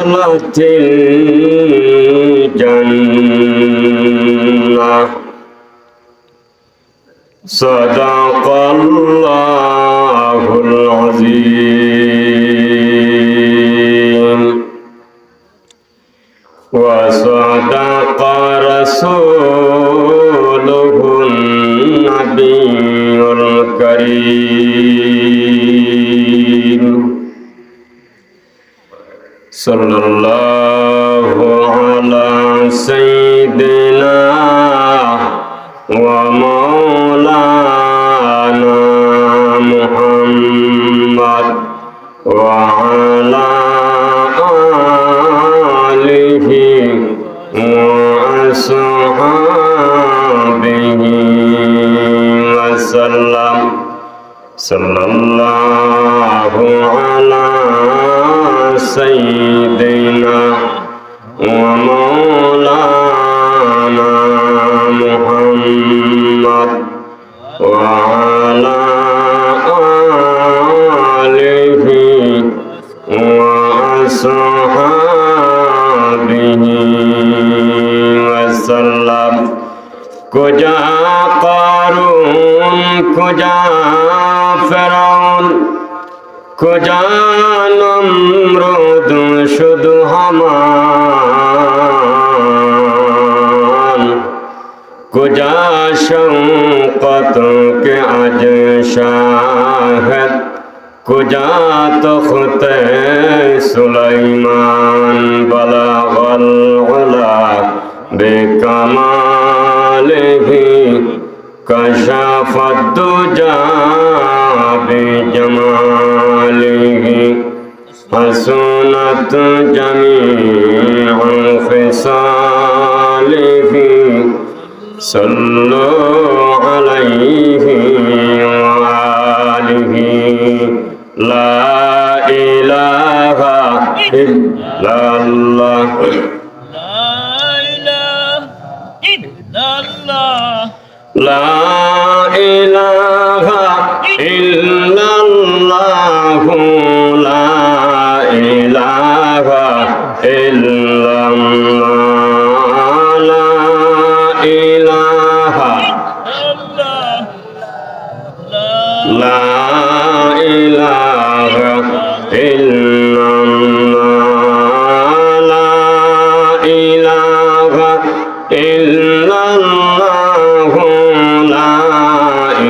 দখলাতিল জান্নাহ সাদাকাল্লাহুল আযীম ওয়া সাদাকা রাসূলুহুন নাবিয়্যুল কারীম সাল্লাল্লাহু আলা সাইয়্যিদিনা ওয়া মাওলানা মুহাম্মদ ওয়া আলা আলিহি ওয়া আসহাবিহি ওয়া সাল্লাম সাল্লাল্লাহু আলা সাইয়্যিদিনা ওয়া মাওলানা মুহাম্মদ ওয়া আলা আলিহি ওয়া আসহাবিহি ওয়া সাল্লাম কুজা কারুন কুজা ফিরআউন কুজা নমরুদ শুধু হামান কুজা শওকত কে আজ শাহদ কুজা তখতে সুলাইমান বলাগল উলা বেকামালিহি কশফত দুজা বিজমালিহি হাসনাত জামিউ খিসালিহি সাল্লু আলাইহি ওয়া আলিহি লা ইলাহা ইল্লাল্লাহ লা ইলাহা ইল্লাল্লাহ লা ইলাহা ইল্লাল্লাহ লা ইলাহা লা ইলাহা ইল্লাল্লাহ লা ইলাহা ইল্লাল্লাহ লা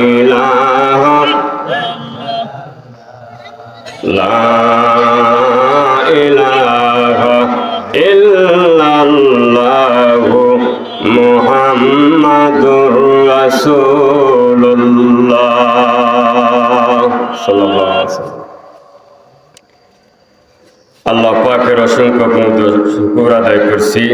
ইলাহা লা ইলাহা ইল্লাল্লাহ মুহাম্মাদুর রাসূলুল্লাহ সাল্লাল্লাহু আলাইহি ওয়াসাল্লাম। আল্লাহ পাকের অসংখ্য শুকর আদায় করছি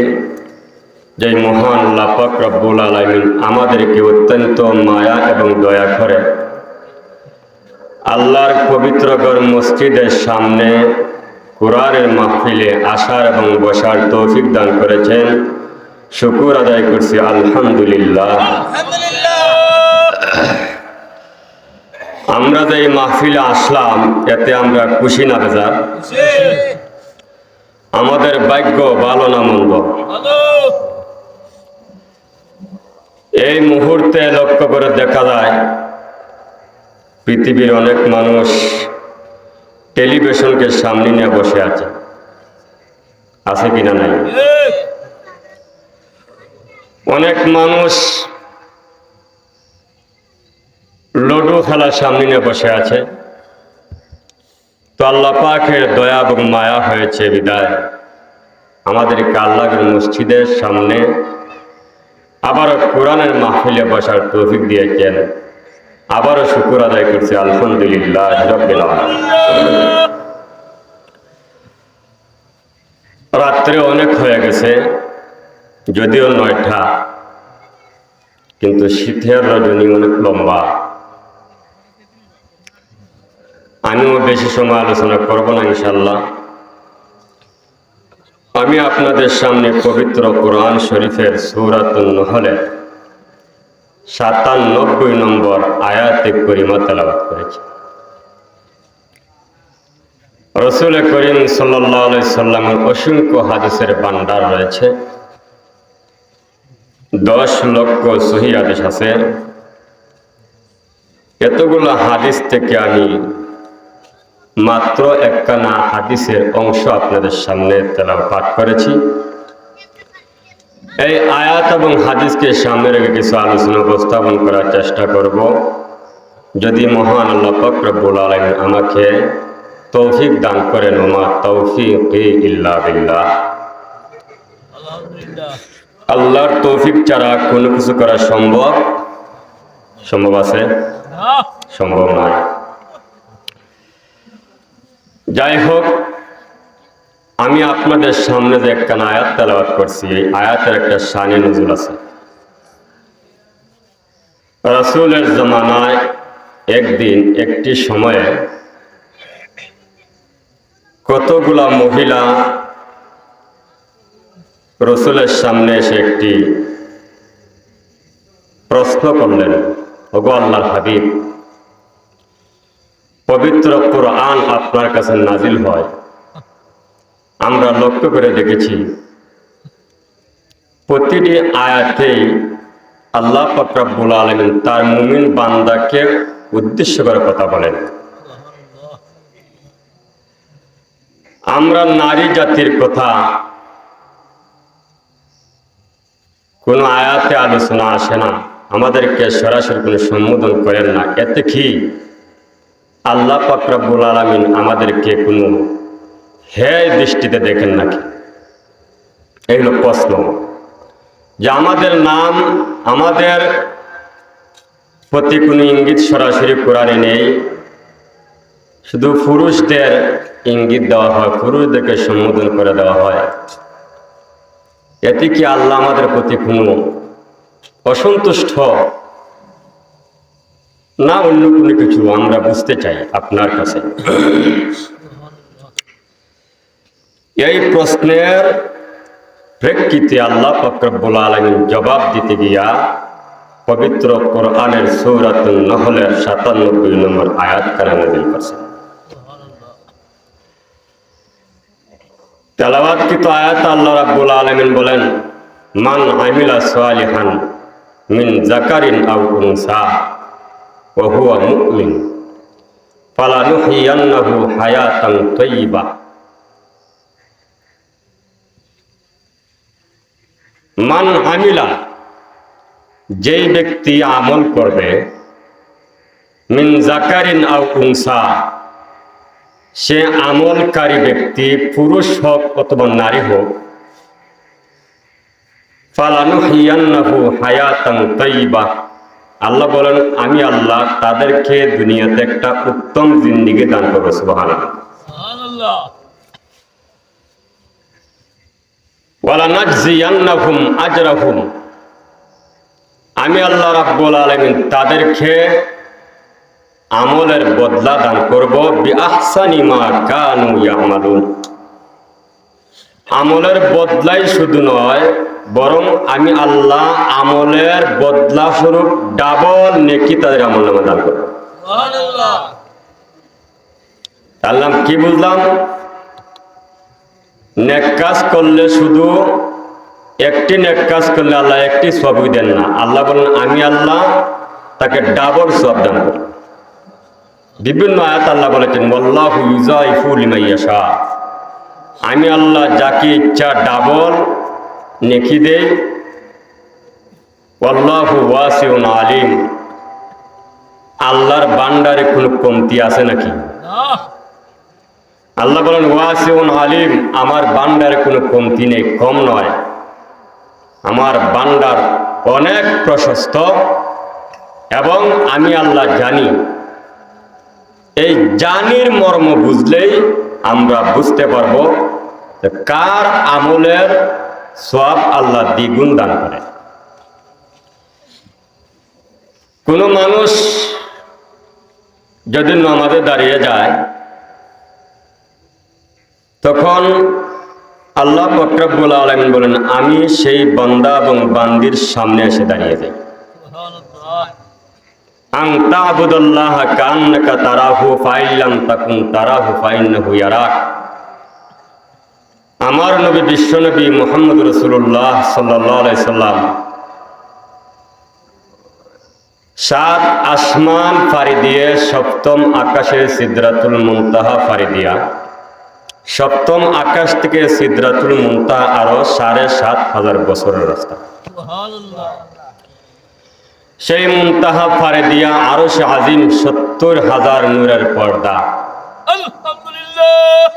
যে মহান আল্লাহ পাক রব্বুল আলামিন আমাদেরকে অত্যন্ত মায়া এবং দয়া করে আল্লাহর পবিত্র ঘর মসজিদের সামনে কোরআনের মাহফিলে আসার এবং বসার তৌফিক দান করেছেন। শুকর আদায় করছি আলহামদুলিল্লাহ। আমরা যে মাহফিলে আসলাম এতে আমরা খুশি না বেজার? আমাদের ভাগ্য ভালো না মন্দ? এই মুহূর্তে লক্ষ্য করে দেখা যায় পৃথিবীর অনেক মানুষ টেলিভিশনকে সামনে নিয়ে বসে আছে কিনা নাই? অনেক মানুষ লুডো খেলার সামনে নিয়ে বসে আছে। তো আল্লাহ পাকের দয়া এবং মায়া হয়েছে বিদায় আমাদেরকে আল্লাহর মসজিদের সামনে আবারও কোরআনের মাহফিলে বসার তৌফিক দিয়েছেন। আবারও শুকর আদায় করছি আলহামদুলিল্লাহ রাব্বিল আলামিন। রাত্রে অনেক হয়ে গেছে, যদিও 9টা, কিন্তু শীতের রজনী অনেক লম্বা। আমিও বেশি সময় আলোচনা করব না ইনশাল্লাহ। আমি আপনাদের সামনে পবিত্র কোরআন শরীফের সূরাতুন নহলের 97 নম্বর আয়াতে করিমা তেলাওয়াত করেছি। রাসূল করিম সাল্লাল্লাহু আলাইহি সাল্লামের অসংখ্য হাদিসের ভান্ডার রয়েছে। 10 লক্ষ সহিহ হাদিস আছে। এতগুলো হাদিস থেকে আমি মাত্র একখানা হাদিসের অংশ আপনাদের সামনে তেলাওয়াত পাঠ করেছি। এই আয়াত এবং হাদিসকে সামনে রেখে কিছু আলোচনা উপস্থাপন করার চেষ্টা করব। যদি মহান আল্লাহ পাক রব্বুল আলামিন আমাকে তৌফিক দান করেন, ওমা তৌফিকি ইল্লা বিল্লাহ। আল্লাহর তৌফিক ছাড়া কোনো কিছু করা সম্ভব আছে? সম্ভব নয়। যাই হোক, আমি আপনাদের সামনে যে একটা আয়াত তেলাওয়াত করছি, এই আয়াতের একটা শানে নজুল আছে। রাসূলের জামানায় একদিন একটি সময়ে কতগুলা মহিলা রাসূলের সামনে এসে একটি প্রশ্ন করলেন, ওগো আল্লাহর হাবিব, পবিত্র কোরআন আপনার কাছে নাজিল হয়, আমরা লক্ষ্য করে দেখেছি প্রতিটি আয়াতেই আল্লাহ পাক রব্বুল আলামিন তার মুমিন বান্দাকে উদ্দেশ্য করে কথা বলেন। আমরা নারী জাতির কথা কোনো আয়াতে আলোচনা আসে না, আমাদেরকে সরাসরি কোনো সম্বোধন করেন না। এতে কি আল্লাহ পাক রব্বুল আলামিন আমাদেরকে কোনো হেয় দৃষ্টিতে দেখেন নাকি? এই হলো প্রশ্ন। যে আমাদের নাম, আমাদের প্রতি কোনো ইঙ্গিত সরাসরি কোরআনে নেই, শুধু পুরুষদের ইঙ্গিত দেওয়া হয়, পুরুষদেরকে সম্বোধন করে দেওয়া হয়। এতে কি আল্লাহ আমাদের প্রতি কোনো অসন্তুষ্ট না অন্য কোনো কিছু? আমরা বুঝতে চাই আপনার কাছে। এই প্রশ্নের প্রেক্ষিতে আল্লাহ পাক রব্বুল আলামিন জবাব দিতে গিয়া পবিত্র কোরআনের সূরাতুন নহলের ৯৭ নম্বর আয়াত কারিমা নাযিল করেছেন। তেলাওয়াতকৃত আয়াত আল্লাহ রাব্বুল আলামিন বলেন, মান আমিলা সালিহান মিন যাকারিন আও উনসা ওয়া হুয়া মুমিন ফালানুহইয়ান্নাহু হায়াতান তাইয়্যিবা। মান আমিলা, যেই ব্যক্তি আমল করবে, মিন যাকারিন আও উনসা, সে আমলকারী ব্যক্তি পুরুষ হোক অথবা নারী হোক, ফালানুহইয়ান্নাহু হায়াতান তাইয়্যিবা, আল্লাহ বলেন আমি আল্লাহ তাদেরকে দুনিয়াতে একটা উত্তম জিন্দেগি দান করব। সুবহানাল্লাহ। ওয়ালা নাজজিয়ান্নাহুম আজরাহুম, আমি আল্লাহ রাব্বুল আলামিন তাদেরকে আমলের বদলা দান করব বিআহসানি মা কানু ইয়ামালুন। আমলের বদলাই শুধু নয়, বরং আমি আল্লাহ আমলের বদলা স্বরূপ ডাবল নেকি তাদের আমলনামা দান করব। সুবহানাল্লাহ। আল্লাহ কি বুঝলাম? নেক কাজ করলে শুধু একটি নেক কাজ করলে আল্লাহ একটি সওয়াব দেন না। আল্লাহ বলেন আমি আল্লাহ তাকে ডাবল সওয়াব দান করব। বিভিন্ন আয়াত আল্লাহ বলেছেন, ওয়াল্লাহু ইউযাইফু লিমান ইয়াশা, আমি আল্লাহ যাকে ইচ্ছা ডাবল নেকি দেই। ওয়াল্লাহু ওয়াসিউন আলিম, আল্লাহর ভান্ডারে কোনো কমতি আছে নাকি? আল্লাহ বলেন ওয়াসিউন আলিম, আমার ভান্ডারে কোনো কমতি নেই, কম নয়। আমার ভান্ডার অনেক প্রশস্ত এবং আমি আল্লাহ জানি। এই জানির মর্ম বুঝলেই আমরা বুঝতে পারবো কার আমলের সওয়াব আল্লাহ দ্বিগুণ দান করে। কোনো মানুষ যদি নামাজে দাঁড়িয়ে যায়, তখন আল্লাহ পাক রব্বুল আলামিন বলেন আমি সেই বান্দা এবং বান্দির সামনে এসে দাঁড়িয়ে যাই। আন তা'বুদাল্লাহা কান্নাকা তারাহু ফাইল্লাম তাকুন তারাহু ফাইন্নাহু ইয়ারাক। আমার নবী বিশ্বনবী মুহাম্মদ রাসূলুল্লাহ সাল্লাল্লাহু আলাইহি সাল্লাম 7 আসমান পাড়ি দিয়ে 7ম আকাশে সিদরাতুল মুনতাহা পাড়ি দিয়া 7ম আকাশ থেকে সিদরাতুল মুনতাহা আরো 7,500 বছরের রাস্তা। সুবহানাল্লাহ। সেই মুনতাহা পাড়ি দিয়া আরশে আজিম 70,000 নূরের পর্দা। আলহামদুলিল্লাহ।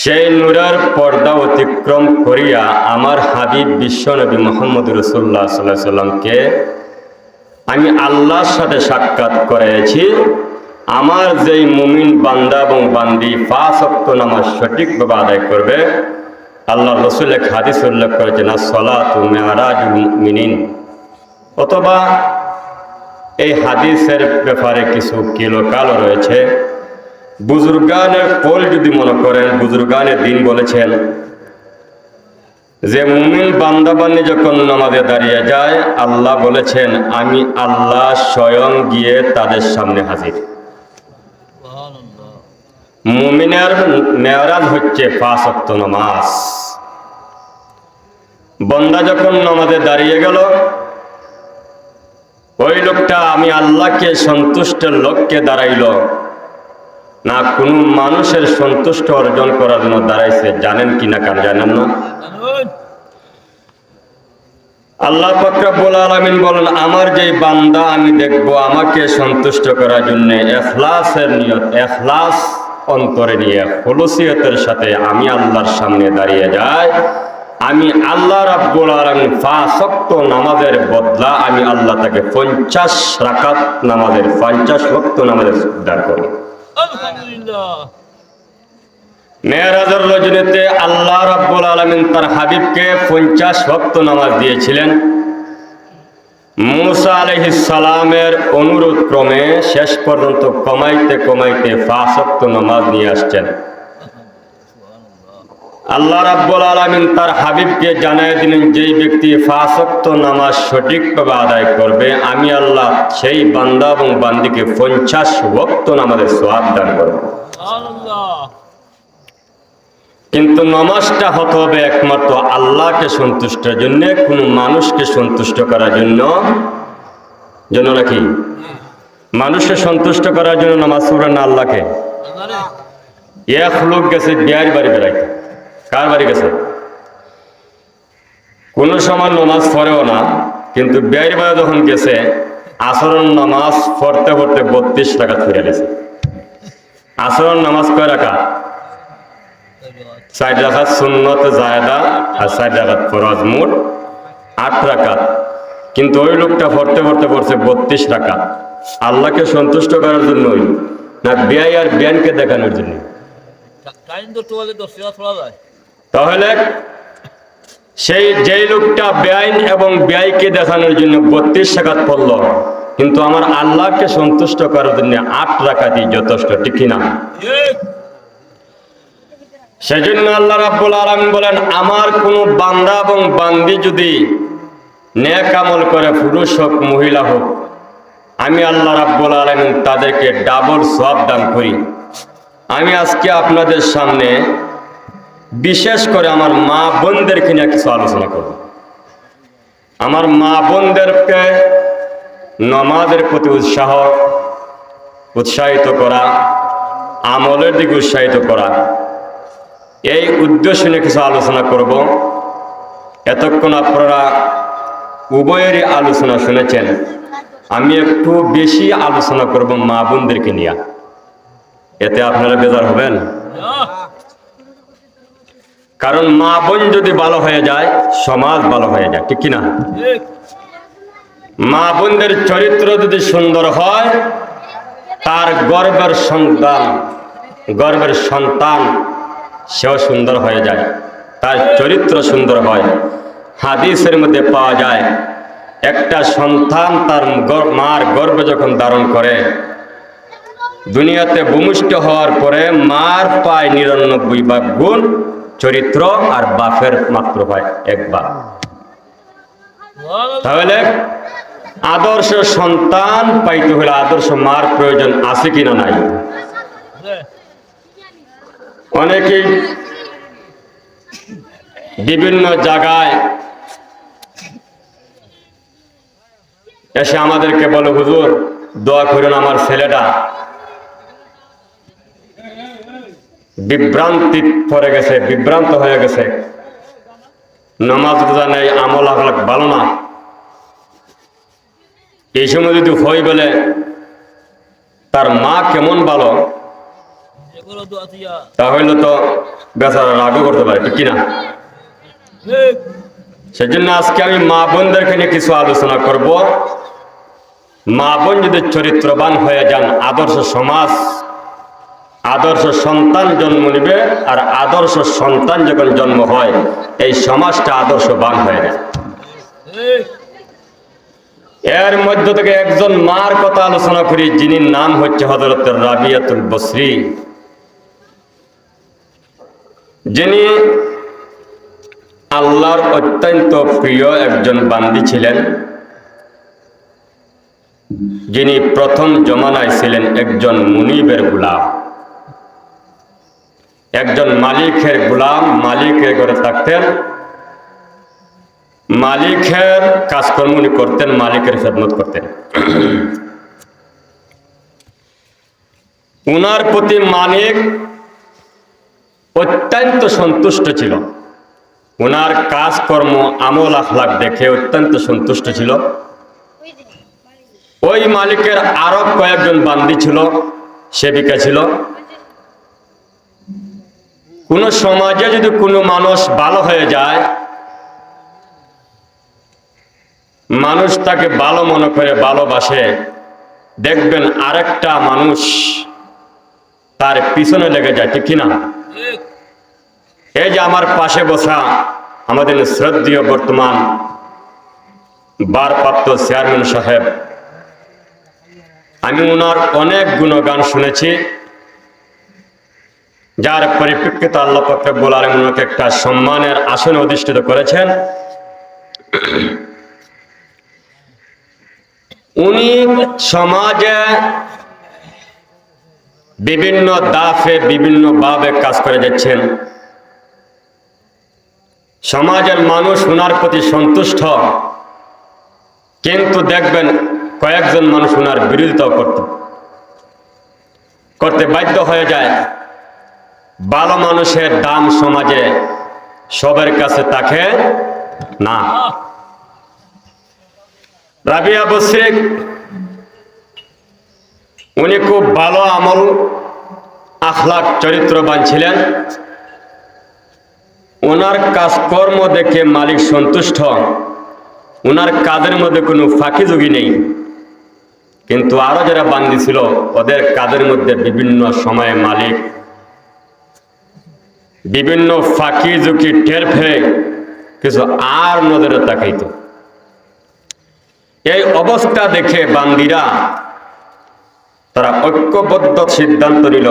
সেই নূরের পর্দা অতিক্রম করিয়া আমার হাবিব বিশ্বনবী মুহাম্মদ রাসূলুল্লাহ সাল্লাল্লাহু আলাইহি সাল্লামকে আমি আল্লাহর সাথে সাক্ষাৎ করেছি। আমার যেই মুমিন বান্দা এবং বান্দি 5 ওয়াক্ত নামাজ সঠিকভাবে আদায় করবে, আল্লাহ রাসূল এক হাদিস উল্লেখ করেছেন, as-সালাতু মি'রাজুল মুমিনিন। অথবা এই হাদিসের ব্যাপারে কিছু কিলোকাল রয়েছে। বুজুর্গানের কোল যদি মনে করেন, বুজুর্গানের দিন বলেছেন যে মুমিন বান্দাবান্দি যখন নামাজে দাঁড়িয়ে যায়, আল্লাহ বলেছেন আমি আল্লাহ স্বয়ং গিয়ে তাদের সামনে হাজির। মুমিনের মেরাজ হচ্ছে 5 ওয়াক্ত নামাজ। বান্দা যখন নামাজে দাঁড়িয়ে গেল, ওই লোকটা আমি আল্লাহকে সন্তুষ্টের লক্ষ্যে দাঁড়াইল না কোন মানুষের সন্তুষ্ট অর্জন করার জন্য দাঁড়াইছে? জানেন কি না? কার জানেন না? আল্লাহ পাক রব্বুল আলামিন বলেন, আমার যে বান্দা আমি দেখব আমাকে সন্তুষ্ট করার জন্য ইখলাসের নিয়ত, ইখলাস অন্তরে নিয়ে খুলুসিয়তের সাথে আমি আল্লাহর সামনে দাঁড়িয়ে যাই, আমি আল্লাহ রাব্বুল আলামিন 5 ওয়াক্ত নামাজের বদলা আমি আল্লাহ তাকে 50 রাকাত নামাজের 50 ওয়াক্ত নামাজের দান করি। আলহামদুলিল্লাহ। মেরাজের রজনীতে আল্লাহ রাব্বুল আলামিন তার হাবিবকে 50 ওয়াক্ত নামাজ দিয়েছিলেন। মুসা আলাইহিস সালামের অনুরোধ ক্রমে শেষ পর্যন্ত কমাইতে কমাইতে 5 ওয়াক্ত নামাজ নিয়ে আসছেন। আল্লাহ রাব্বুল আলামিন তার হাবিবকে জানায় দিলেন, যেই ব্যক্তি 5 ওয়াক্ত নামাজ সঠিকভাবে আদায় করবে আমি আল্লাহ সেই বান্দা এবং বান্দিকে 50 ওয়াক্ত নামাজের সওয়াব দান করব। সুবহানাল্লাহ। কিন্তু নামাজটা হতে হবে একমাত্র আল্লাহকে সন্তুষ্টের জন্য, কোনো মানুষকে সন্তুষ্ট করার জন্য নাকি? মানুষকে সন্তুষ্ট করার জন্য নামাজ পড়ে না, আল্লাহকে। এক লোক গেছে বিয়ের বাড়ি বেড়াইতে। কার বাড়ি গেছে? কোন সময় নামাজ পড়েও না, কিন্তু বিয়ের বাড়ি যখন গেছে আসরের নামাজ পড়তে পড়তে 32 রাকাত ফিরে গেছে। আসরের নামাজ কয় রাকাত? 4 রাকাত সুন্নত জায়েদা আর 4 রাকাত ফরজ, মোট 8 রাকাত। কিন্তু ওই লোকটা পড়তে পড়তে পড়ছে 32 রাকাত। আল্লাহকে সন্তুষ্ট করার জন্যই না বিয়াই আর বিয়ানকে দেখানোর জন্য? তাহলে সেই যেই লোকটা বেআইন এবং বেআইকে দেখানোর জন্য 32 রাকাত পড়ল, কিন্তু আমার আল্লাহকে সন্তুষ্ট করার জন্য 8 রাকাতই যথেষ্ট, ঠিক কিনা? সেজন্য আল্লাহ রাব্বুল আলামিন বলেন, আমার কোন বান্দা এবং বান্দি যদি নেক আমল করে, পুরুষ হোক মহিলা হোক, আমি আল্লাহ রাব্বুল আলামিন তাদেরকে ডাবল সওয়াব দান করি। আমি আজকে আপনাদের সামনে বিশেষ করে আমার মা বোনদেরকে নিয়ে কিছু আলোচনা করব। আমার মা বোনদেরকে নামাজের প্রতি উৎসাহিত করা, আমলের দিকে উৎসাহিত করা, এই উদ্দেশ্য নিয়ে কিছু আলোচনা করব। এতক্ষণ আপনারা উভয়েরই আলোচনা শুনেছেন, আমি একটু বেশি আলোচনা করব মা বোনদেরকে নিয়ে। এতে আপনারা বেজার হবেন? কারণ মা বোন যদি ভালো হয়ে যায়, সমাজ ভালো হয়ে যায়, ঠিক কিনা? মা বোনদের চরিত্র যদি সুন্দর হয়, তার গর্বের সন্তান সেও সুন্দর হয়ে যায়, তার চরিত্র সুন্দর হয়। হাদিসের মধ্যে পাওয়া যায়, একটা সন্তান তার মার গর্ভে যখন ধারণ করে, দুনিয়াতে ভূমিষ্ঠ হওয়ার পরে মার পায় 99 ভাগ গুণ চরিত্র, আর বাপের মাত্র পায় 1 ভাগ। তাহলে আদর্শ সন্তান পাইতে হলে আদর্শ মার প্রয়োজন আছে কিনা নাই? অনেকেই বিভিন্ন জায়গায় এসে আমাদেরকে বলে, হুজুর দোয়া করুন, আমার ছেলেটা বিভ্রান্তি পড়ে গেছে, বিভ্রান্ত হয়ে গেছে, নামাজ রোজা নেই, আমল আখলাক ভালো না। এই সময় যদি হই বলে তার মা কেমন ভালো, তাহলে তো বেচারা রাগও করতে পারে, ঠিক কিনা? সেজন্য আজকে আমি মা বোনদেরকে নিয়ে কিছু আলোচনা করব। মা বোন যদি চরিত্রবান হয়ে যান, আদর্শ সমাজ, আদর্শ সন্তান জন্ম নিবে। আর আদর্শ সন্তান যখন জন্ম হয়, এই সমাজটা আদর্শবান হয়ে যায়। এর মধ্য থেকে একজন মার কথা আলোচনা করি, যিনি নাম হচ্ছে হযরত রাবিয়াতুল বসরি, যিনি আল্লাহর অত্যন্ত প্রিয় একজন বান্দি ছিলেন, যিনি প্রথম জমানায় ছিলেন একজন মুনিবের গোলাম, একজন মালিকের গোলাম। মালিকের ঘরে থাকতেন, মালিকের কাজকর্ম উনি করতেন, মালিকের খেদমত করতেন। উনার প্রতি মালিক অত্যন্ত সন্তুষ্ট ছিল, উনার কাজকর্ম আমল আখলাক দেখে অত্যন্ত সন্তুষ্ট ছিল। ওই মালিকের আরো কয়েকজন বান্দি ছিল, সেবিকা ছিল। কোন সমাজে যদি কোনো মানুষ ভালো হয়ে যায়, মানুষ তাকে ভালো মনে করে ভালোবাসে, দেখবেন আরেকটা মানুষ তার পিছনে লেগে যায়, ঠিক কিনা? এই যে আমার পাশে বসা আমাদের শ্রদ্ধেয় বর্তমান ভারপ্রাপ্ত চেয়ারম্যান সাহেব, আমি ওনার অনেক গুণগান শুনেছি, যার পরিপ্রেক্ষিতে আল্লাহ পাক রব্বুল আলামিন ওনাকে একটা সম্মানের আসনে অধিষ্ঠিত করেছেন। উনি সমাজে বিভিন্ন দাফে বিভিন্ন ভাবে কাজ করে যাচ্ছেন। সমাজের মানুষ ওনার প্রতি সন্তুষ্ট, কিন্তু দেখবেন কয়েকজন মানুষ ওনার বিরোধিতাও করতে বাধ্য হয়ে যায়। ভালো মানুষের দাম সমাজে সবার কাছে থাকে না। রাবিয়া বসরি উনি খুব ভালো আমল আখলাক চরিত্রবান ছিলেন। ওনার কাজকর্ম দেখে মালিক সন্তুষ্ট, ওনার কাজের মধ্যে কোনো ফাঁকিযোগী নেই। কিন্তু আরো যারা বান্দি ছিল, ওদের কাজের মধ্যে বিভিন্ন সময়ে মালিক বিভিন্ন ফাঁকি ঝুঁকি টের পেয়ে কিছু আর নজরে তাকাইত। এই অবস্থা দেখে বান্দিরা তারা ঐক্যবদ্ধ সিদ্ধান্ত নিল,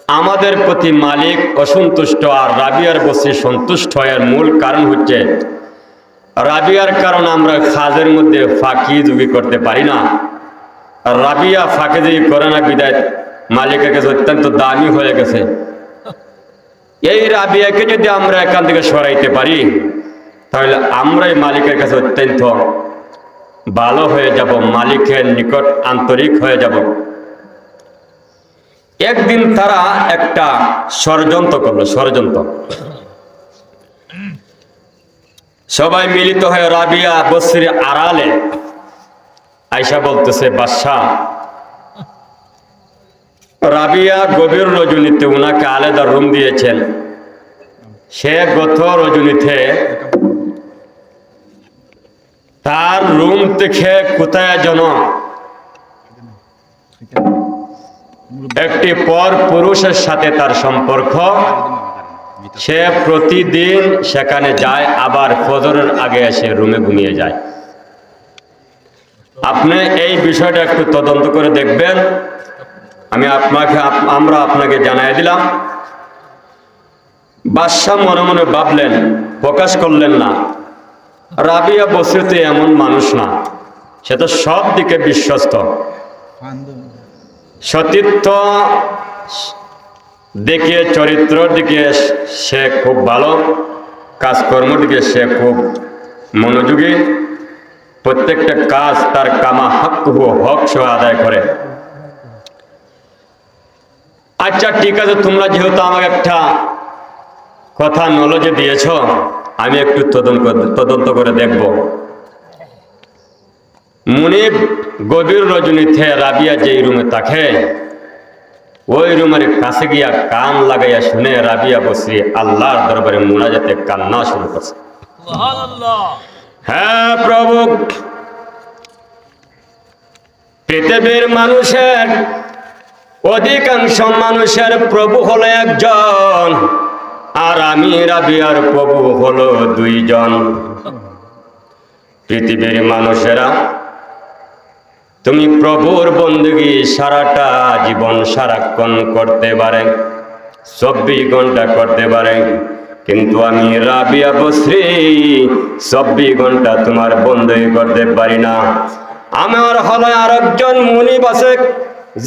আমাদের প্রতি মালিক অসন্তুষ্ট আর রাবিয়ার বসরি সন্তুষ্ট। এর মূল কারণ হচ্ছে রাবিয়ার কারণ আমরা কাজের মধ্যে ফাঁকি ঝুঁকি করতে পারি না, আর রাবিয়া ফাঁকি ঝুঁকি করে না বিদায় মালিকের কাছে অত্যন্ত দামি হয়ে গেছে। এই রাবিয়াকে যদি আমরা এখান থেকে সরাইতে পারি, তাহলে আমরাই মালিকের কাছে অত্যন্ত ভালো হয়ে যাব, মালিকের নিকট আন্তরিক হয়ে যাব। একদিন তারা একটা ষড়যন্ত্র করলো, ষড়যন্ত্র। সবাই মিলিত হয়ে রাবিয়া বসরির আড়ালে আয়সা বলতেছে, বাদশাহ, রাবিয়া গভীর রজনীতে উনাকে আলাদা রুম দিয়েছেন। সে গত রজনীতে তার রুম থেকে কোথায় যেন একটি পর পুরুষের সাথে তার সম্পর্ক। সে প্রতিদিন সেখানে যায়, আবার ফজরের আগে এসে রুমে ঘুমিয়ে যায়। আপনি এই বিষয়টা একটু তদন্ত করে দেখবেন। আমরা আপনাকে জানাই দিলাম। বাদশাহ মনে মনে ভাবলেন, প্রকাশ করলেন না, রাবিয়া বসরি তো এমন মানুষ না, সে তো সব দিকে বিশ্বস্ত, সতীত্ব দিকে, চরিত্রের দিকে সে খুব ভালো, কাজকর্মের দিকে সে খুব মনোযোগী, প্রত্যেকটা কাজ তার কামা হক সহ আদায় করে। আচ্ছা ঠিক আছে, তোমরা যেহেতু আমাকে একটা কথা নলেজে দিয়েছ, আমি একটু তদন্ত করে দেখব। মুনিব গভীর রজনীতে রাবিয়া যেই রুমে থাকে, ওই রুমের কাছে গিয়া কান লাগাইয়া শুনে রাবিয়া বসরি আল্লাহর দরবারে মুনাজাতে কান্না শুরু করছে। হ্যাঁ প্রভু, পৃথিবীর মানুষের অধিকাংশ মানুষের প্রভু হলো একজন, আর আমি রাবিয়ার প্রভু হলো দুইজন। পৃথিবীর মানুষেরা তুমি প্রভুর বন্দী সারাটা জীবন সারাক্ষণ করতে পারে, 24 ঘন্টা করতে পারে, কিন্তু আমি রাবিয়া বসরি 24 ঘন্টা তোমার বন্দী করতে পারি না। আমার হলো আরেকজন মুনিব আছে,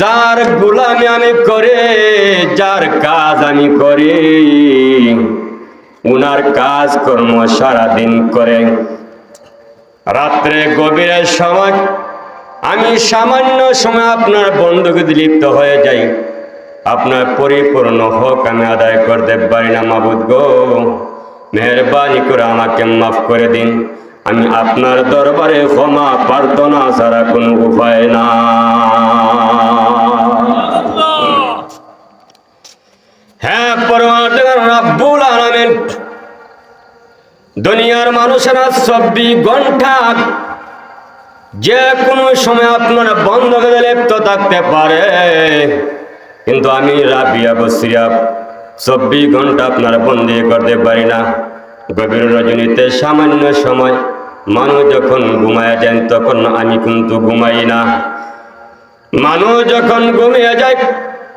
যার গোলামি আমি করে, যার কাজ আমি করি, উনার কাজ কর্ম সারাদিন করে। রাত্রে গভীরের সময় আমি সামান্য সময় আপনার বন্দুকে লিপ্ত হয়ে যাই, আপনার পরিপূর্ণ হক আমি আদায় করতে পারি না। মাবুদ গো, মেহরবানি করে আমাকে মাফ করে দিন, আমি আপনার দরবারে ক্ষমা প্রার্থনা ছাড়া কোনো উপায় না। হ্যাঁ পরমাত্মা রব্বুল আলামিন, দুনিয়ার মানুষেরা 24 ঘন্টা যে কোনো সময় আপনার বন্ধকে লিপ্ত থাকতে পারে, কিন্তু আমি রাবিয়া বসরিয়া 24 ঘন্টা আপনার বন্দী করতে পারি না। গভীর রজনীতে সামান্য সময় মানুষ যখন ঘুমায় যায়, তখন আমি কিন্তু ঘুমাই না। মানুষ যখন ঘুমিয়ে যায়,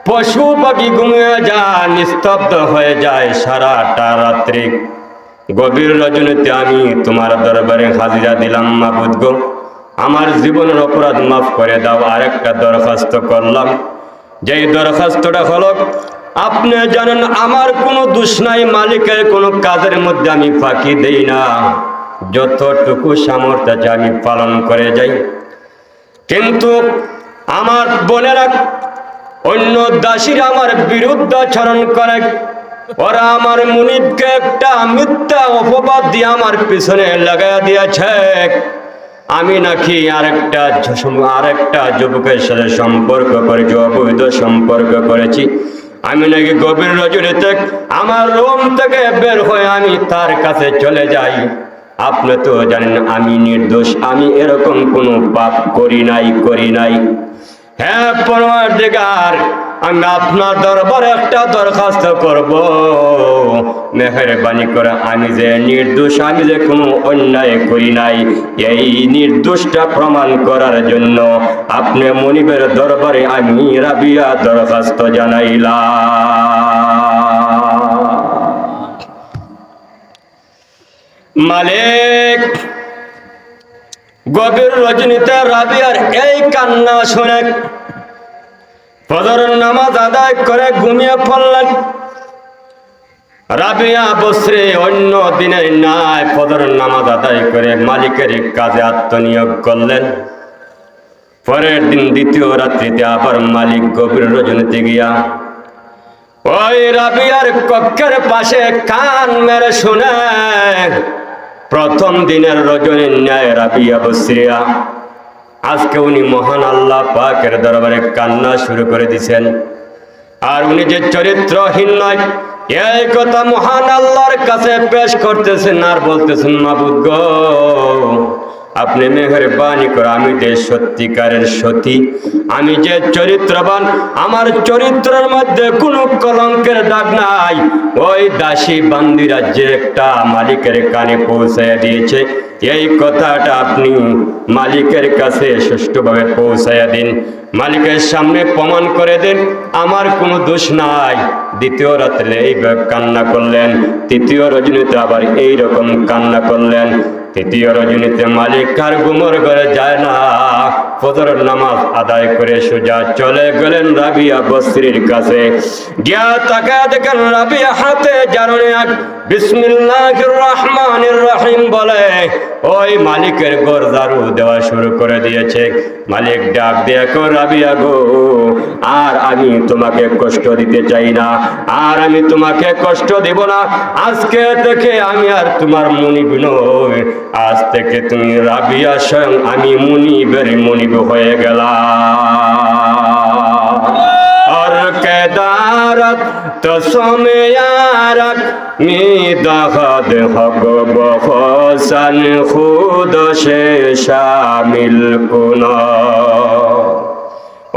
পশু পাখি ঘুমিয়ে যায়, নিস্তব্ধ হয়ে যায় সারাটা রাত্রি। গভীর রজনীতে আমি তোমার দরবারে হাজিরা দিলাম। মাবুদ গো, আমার জীবনের অপরাধ মাফ করে দাও। আরেকটা দরখাস্ত করলাম, যেই দরখাস্তটা হলো, আপনি জানেন আমার কোনো দোষ নাই, মালিকের কোনো কাজের মধ্যে আমি ফাঁকি দেই না, যতটুকু সামর্থ্য আছে আমি পালন করে যাই। কিন্তু আমার বোনেরা, অন্য দাসীরা আমার বিরুদ্ধে আচরণ করে, ওরা আমার মুনিবকে একটা মিথ্যা অপবাদ দিয়ে আমার পিছনে লাগাইয়া দিয়েছে। আমি নাকি আরেকটা যুবকের সাথে সম্পর্ক করেছি, অবৈধ সম্পর্ক করেছি। আমি নাকি গভীর রজনীতে আমার রুম থেকে বের হয়ে আমি তার কাছে চলে যাই। আপনি তো জানেন আমি নির্দোষ, আমি এরকম কোনো পাপ করি নাই। হ্যাঁ পরমাধিকার, আমি আপনার দরবারে একটা দরখাস্ত করব, মেহেরবানি করে আমি যে নির্দোষ, আমি যে কোনো অন্যায় করি নাই, এই নির্দোষটা প্রমাণ করার জন্য আপনি মুনিবের দরবারে আমি রাবিয়া দরখাস্ত জানাইলাম। মালিক, গভীর রজনীতে রাবিয়ার এই কান্না শুনে ফজরের নামাজ আদায় করে ঘুমিয়ে পড়লেন। রাবিয়া বসরি অন্য দিনের নাই ফজরের নামাজ আদায় করে মালিকের কাজে আত্মনিয়োগ করলেন। পরের দিন দ্বিতীয় রাত্রিতে আবার মালিক গভীর রজনীতে গিয়া ওই রাবিয়ার কক্ষের পাশে কান মেরে শুনে প্রথম দিনের রজনীর ন্যায় রাবিয়া বসরিয়া আজকে উনি মহান আল্লাহ পাকের দরবারে কান্না শুরু করে দিয়েছেন। আর উনি যে চরিত্রহীন নয়, এই কথা মহান আল্লাহর কাছে পেশ করতেছেন আর বলতেছেন, মাবুদ গো, আপনি মেহেরবানি করে আমি যে সত্যিকারের সতী, আমি যে চরিত্রবান, আমার চরিত্রের মধ্যে কোনো কলঙ্কের দাগ নাই, ওই দাসী বান্দিরা যে একটা মালিকের কানে পৌঁছায় দিয়েছে, এই কথাটা আপনি মালিকের কাছে সুষ্ঠুভাবে পৌঁছাইয়া দিন, মালিকের সামনে প্রমাণ করে দিন আমার কোনো দোষ নাই। দ্বিতীয় রাত্রে এইভাবে কান্না করলেন, তৃতীয় রজনীতে আবার এইরকম কান্না করলেন। তৃতীয় রজনীতে মালিক আর ঘুমোর ঘরে যায় না, ফজরের নামাজ আদায় করে সোজা চলে গেলেন রাবিয়া বসরির কাছে। গিয়া তাকায় দেখেন রাবিয়া হাতে জারনে বিসমিল্লাহির রহমানির রহিম বলে ওই মালিকের ঘর ঝাড়ু দেওয়া শুরু করে দিয়েছে। মালিক ডাক দিয়ে কো রাবিয়া গো, আর আমি তোমাকে কষ্ট দিতে চাই না, আর আমি তোমাকে কষ্ট দেব না। আজকে থেকে আমি আর তোমার মুনিব নই, আজ থেকে তুমি রাবিয়া, স্বয়ং আমি মুনিবের মুনিব হয়ে গেলাম। আর কেদারত তো সোমেয়ারক মি দাহাদ হগ বহসান খুদ সে শামিল কুনা।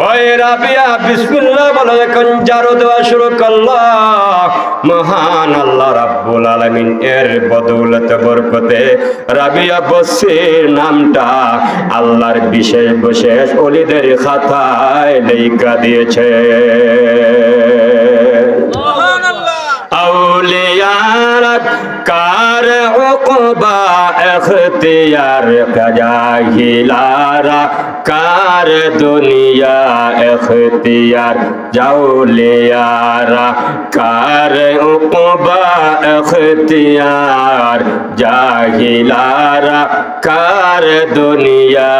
ওই রাবিয়া বিসমিল্লাহ বলে যখন ঝাড়ু দেওয়া শুরু করলো, মহান আল্লাহ রাব্বুল আলামিন এর বদৌলতে বরকতে রাবিয়া বসরির নামটা আল্লাহর বিশেষ বিশেষ ওলিদের খাতায় লেখা দিয়েছে। আউলিয়ার কার উকবা ইখতিয়ার কাজাহিলারা কার দুনিয়া ইখতিয়ার জাউলিয়ারা কার উকবা ইখতিয়ার জাহিলারা কার দুনিয়া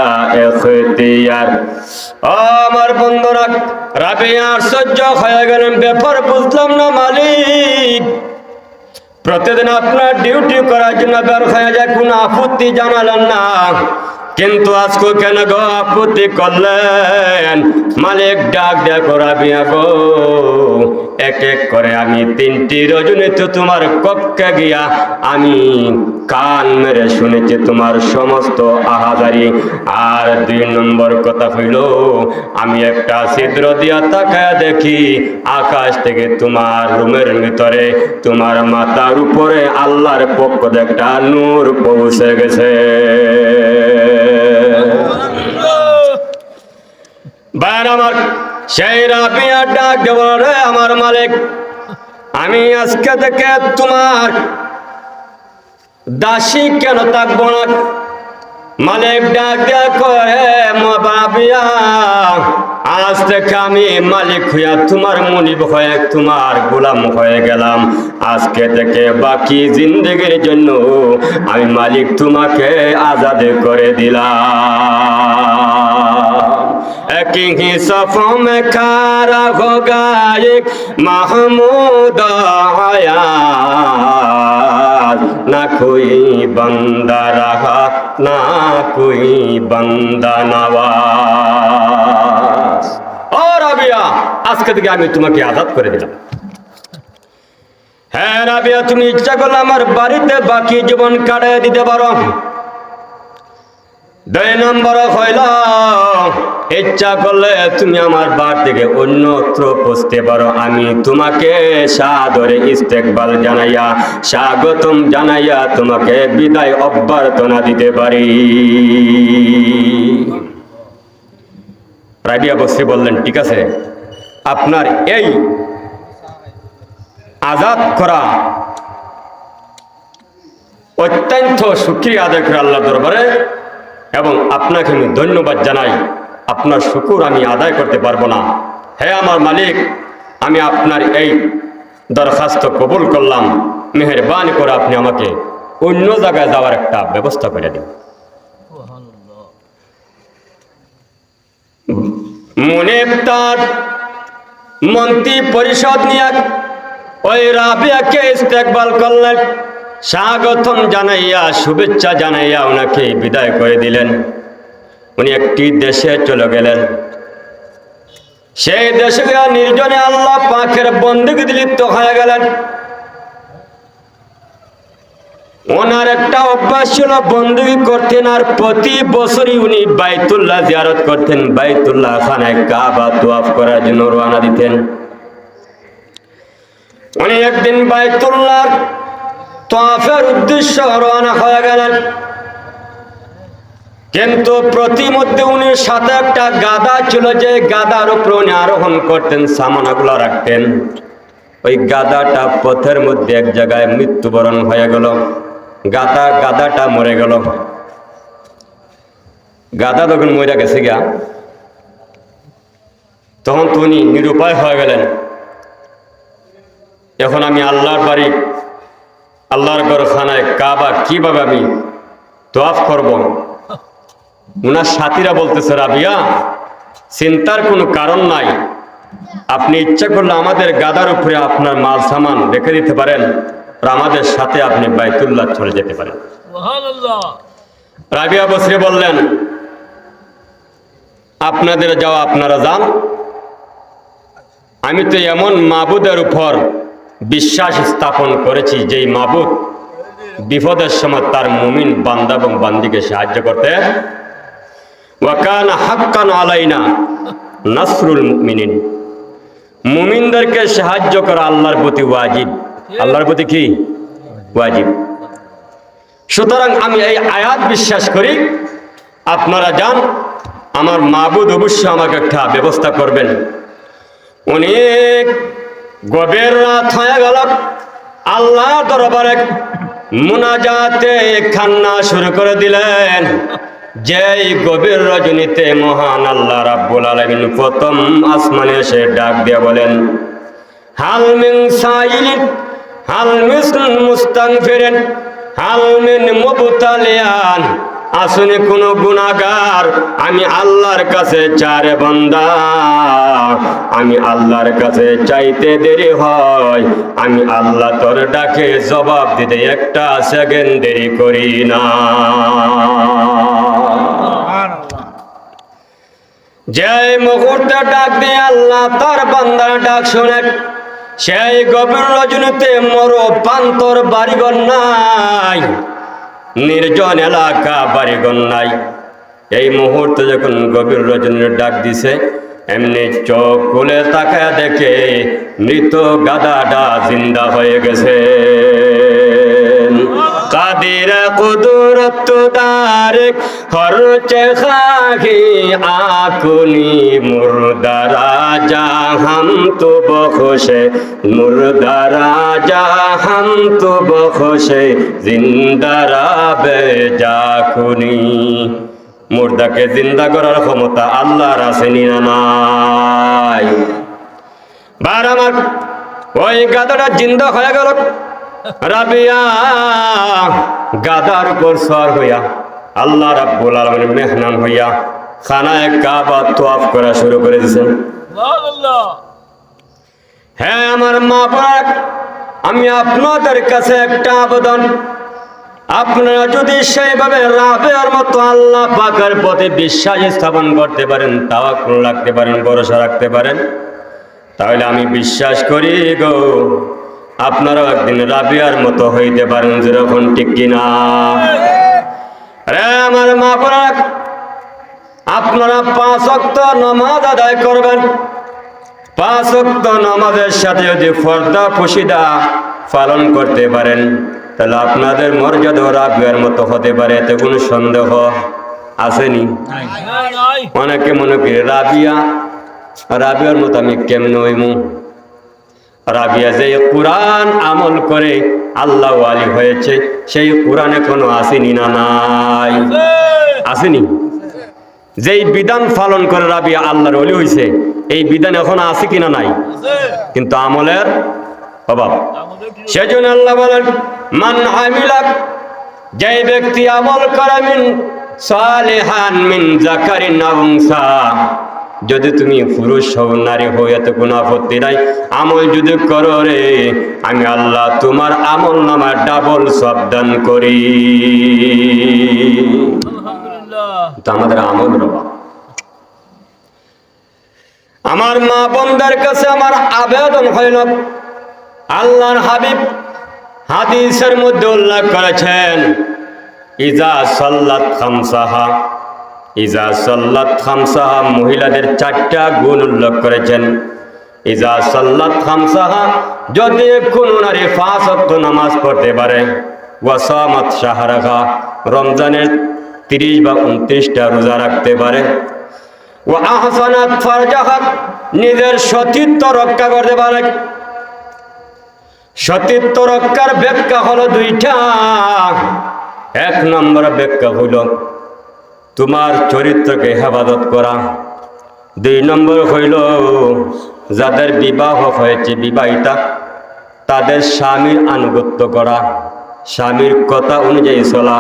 ইখতিয়ার। আমার বন্ধুরা, রাবিয়ার সহ্য হয়ে গেলেন, ব্যাপার বুঝলাম না মালিক, প্রতিদিন আপনার ডিউটি করার জন্য বের হয়ে যায়, কোনো আপত্তি জানালেন না, কিন্তু আজকে কেন গো আপত্তি করলেন? মালিক ডাক দেখো রাবিয়া গো, এক এক করে আমি 3টি রজনীতে তোমার কক্ষে গিয়া আমি কান মেরে শুনেছি তোমার সমস্ত আহাজারি। আর 2 নম্বর কথা হইল, আমি একটা ছিদ্র দিয়া তাকায় দেখি আকাশ থেকে তোমার রুমের ভিতরে তোমার মাথার উপরে আল্লাহর পক্ষ থেকে একটা নূর পৌঁছে গেছে। ভাইয়ের আমার, সেই রাবিয়া ডাক দেব, রে আমার মালিক, আমি আজকে থেকে তোমার দাসী কেন থাকবো না? মালিক ডাক দেয়া করে, রাবিয়া আজ থেকে আমি মালিক হইয়া তোমার মুনিব হয়ে তোমার গোলাম হয়ে গেলাম। আজকে থেকে বাকি জিন্দগির জন্য আমি মালিক তোমাকে আজাদ করে দিলাম। एक ही सफ़ों में खड़ा होगा एक महमूद हयात, ना कोई बंदा रहा ना कोई बंदा नवाज। और রাবিয়া, আজকে থেকে আমি তোমাকে আজাদ করে দিলাম। হ্যাঁ রাবিয়া, তুমি ইচ্ছা করলে আমার বাড়িতে বাকি জীবন কাটিয়ে দিতে পারো। 2 নম্বর হইল, ইচ্ছা করলে তুমি আমার বাড়ি থেকে অন্যত্র পৌঁছতে পারো। আমি তোমাকে সাদরে ইস্তেকবাল জানাইয়া, স্বাগতম জানাইয়া তোমাকে বিদায় অভ্যর্থনা দিতে পারি। রাবিয়া বসরি বললেন, ঠিক আছে, আপনার এই আজাদ করা অত্যন্ত শুকরিয়া আদায় করে আল্লাহর দরবারে, এবং আপনাকে আমি ধন্যবাদ জানাই। আপনার শুকুর আমি আদায় করতে পারবো না। হে আমার মালিক, আমি আপনার এই দরখাস্ত কবুল করলাম, মেহেরবানি করে আপনি আমাকে অন্য জায়গায় যাওয়ার একটা ব্যবস্থা করে দিন। মুনিব তার মন্ত্রী পরিষদ নিয়ে ওই রাবিয়াকে ইস্তেকবাল করলেন, স্বাগতম জানাইয়া শুভেচ্ছা জানাইয়া ওনাকে বিদায় করে দিলেন। উনি একটি দেশে চলে গেলেন। সেই দেশে গিয়ে নির্জনে আল্লাহ পাকের বন্দেগীতে লিপ্ত হয়ে গেলেন। ওনার একটা অভ্যাস ছিল, বন্দেগী করতেন, আর প্রতি বছরই উনি বাইতুল্লাহ জিয়ারত করতেন, বাইতুল্লাহ খানায় কাবা তওয়াফ করার জন্য রওনা দিতেন। উনি একদিন বাইতুল্লাহ তওয়াফের উদ্দেশ্য রওনা হয়ে গেলেন, কিন্তু প্রতিমধ্যে উনি সাথে একটা গাধা ছিল, যে গাধার উপরে উনি আরোহণ করতেন, সামানাগুলো রাখতেন। ওই গাধাটা পথের মধ্যে এক জায়গায় মৃত্যুবরণ হয়ে গেল। গাদাটা মরে গেল। গাদা যখন মরে গেছে গিয়া, তখন তিনি নিরুপায় হয়ে গেলেন। এখন আমি আল্লাহর বাড়ি, আল্লাহর ঘরখানায় কাবা কিভাবে আমি তওয়াফ করব? উনার সাথীরা বলতেছে, রাবিয়া, চিন্তার কোনো কারণ নাই, আপনি ইচ্ছা করলে আমাদের গাদার উপরে আপনার মাল সামান রেখে দিতে পারেন, আর আমাদের সাথে আপনি বাইতুল্লাহ চলে যেতে পারেন। রাবিয়া বসরি বললেন, আপনাদের যাওয়া আপনারা যান, আমি তো এমন মাবুদের উপর বিশ্বাস স্থাপন করেছি যেই মাবুদ বিপদের সময় তার মুমিন বান্দা এবং বান্দিকে সাহায্য করতে। ওয়া কানা হাক্কান আলাইনা নাসরুল মুমিনিন, মুমিনদেরকে সাহায্য করা আল্লাহর প্রতি ওয়াজিব। আল্লাহর প্রতি কি ওয়াজিব? সুতরাং আমি এই আয়াত বিশ্বাস করি, আপনারা যান, আমার মাবুদ অবশ্যই আমাকে একটা ব্যবস্থা করবেন। অনেক গভীর রাত হয়ে গেল, আল্লাহ দরবারে মুনাজাতে কান্না শুরু করে দিলেন। যেই গভীর রজনীতে মহান আল্লাহ রাব্বুল আলামিন প্রথম আসমানে এসে ডাক দিয়ে বলেন, হাল মিন সাইলিন হাল মিন মুস্তাগফিরিন হাল মিন মুবতালিয়ান, আসুনি কোন গুনাহগার, আমি আল্লাহর কাছে চারে বান্দা, আমি আল্লাহর কাছে চাইতে দেরি হয়, আমি আল্লাহ তোর ডাকে জবাব দিতে একটা সেকেন্ড দেরি করি না। যে মুহূর্তে ডাক দিয়ে আল্লাহ তার বান্দার ডাক শুনে, সেই গভীর রজনীতে মরো প্রান্তর বাড়িঘর নাই, নির্জন এলাকা বাড়িঘর নাই। এই মুহূর্তে যখন গভীর রজনীর ডাক দিছে, এমনি চোখ খুলে তাকায় দেখে মৃত গাদাটা জিন্দা হয়ে গেছে। কাদির কুদরত দারেক খরচে খাহি আকুনি মুর্দারা যা হাম তো বখশে, মুর্দারা যা হাম তো বখশে, জিন্দারা বেজা কুনি। মুর্দাকে জিন্দা করার ক্ষমতা আল্লাহর আছে না নাই? বার আমার ওই গাদাটা জিন্দা হয়ে গেল। রাবিয়া গাদার উপর সওয়ার হইয়া আল্লাহ রাব্বুল আলামিনের মেহমান হইয়া খানায়ে কাবা তওয়াফ করা শুরু করে দিয়েছেন। হ্যাঁ আমার মা বোন, আমি আপনাদের কাছে একটা আবেদন, আপনারা যদি সেইভাবে রাবিয়ার মতো আল্লাহ পাকের প্রতি বিশ্বাস স্থাপন করতে পারেন, তাওয়াক্কুল রাখতে পারেন, ভরসা রাখতে পারেন, তাহলে আমি বিশ্বাস করি গো, আপনারাও একদিন রাবিয়ার মতো হইতে পারেন। যেরকম ঠিক কিনা? রে আমার মা বোনেরা, আপনারা 5 ওয়াক্ত নামাজ আদায় করবেন। 5 ওয়াক্ত নামাজের সাথে যদি ফরদা পুশিদা পালন করতে পারেন, তাহলে আপনাদের মর্যাদা রাবিয়ার মতো হতে পারে, এতে কোনো সন্দেহ আসেনি? অনেকে মনে করে রাবিয়ার মতো আমি কেমনে হইমু? রাবিয়া যে কোরআন আমল করে আল্লাহ ওয়ালি হয়েছে, সেই কোরআন এখনো আসেনি না নাই? আসেনি? যেই বিধান পালন করে রাবিয়া আল্লাহর ওলি হয়েছে, এই বিধান এখনো আছে কিনা নাই? কিন্তু আমলের অভাব। সেজন্য আল্লাহ বলেন, মান আমিলা, যেই ব্যক্তি আমল করে, মিন সালিহান মিন যাকারিন আও উনসা, যদি তুমি পুরুষ হও নারী হও এতে কোনো আপত্তি নাই, আমল যদি করো রে, আমি আল্লাহ তোমার আমল নামায় ডাবল সওয়াব দান করি। তো আমাদের আমল রবা। আমার মা বোনদের কাছে আমার আবেদন হইল, আল্লাহর হাবিব হাদিসের মধ্যে উল্লেখ করেছেন, ইজা সাল্লাত খামসাহা, ইজা সাল্লাত খামসাহা, মহিলাদের 4টা গুণ উল্লেখ করেছেন। ইজা সাল্লাত খামসাহা, যদি কোনো নারী 5 ওয়াক্ত নামাজ পড়তে পারে, ওয়া সামাত শাহরাহা, রমজানের 30 বা 29টা রোজা রাখতে পারে, ওয়া আহসানাত ফারজাহা, নিজের সতীত্ব রক্ষা করতে পারে, সতীত্ব রক্ষার ব্যাখ্যা হলো দুইটা। এক নম্বর ব্যাখ্যা হইল তোমার চরিত্রকে হেফাজত করা। দুই নম্বর হইল যাদের বিবাহ হয়েছে বিবাহিতা তাদের স্বামীর আনুগত্য করা, স্বামীর কথা অনুযায়ী চলা।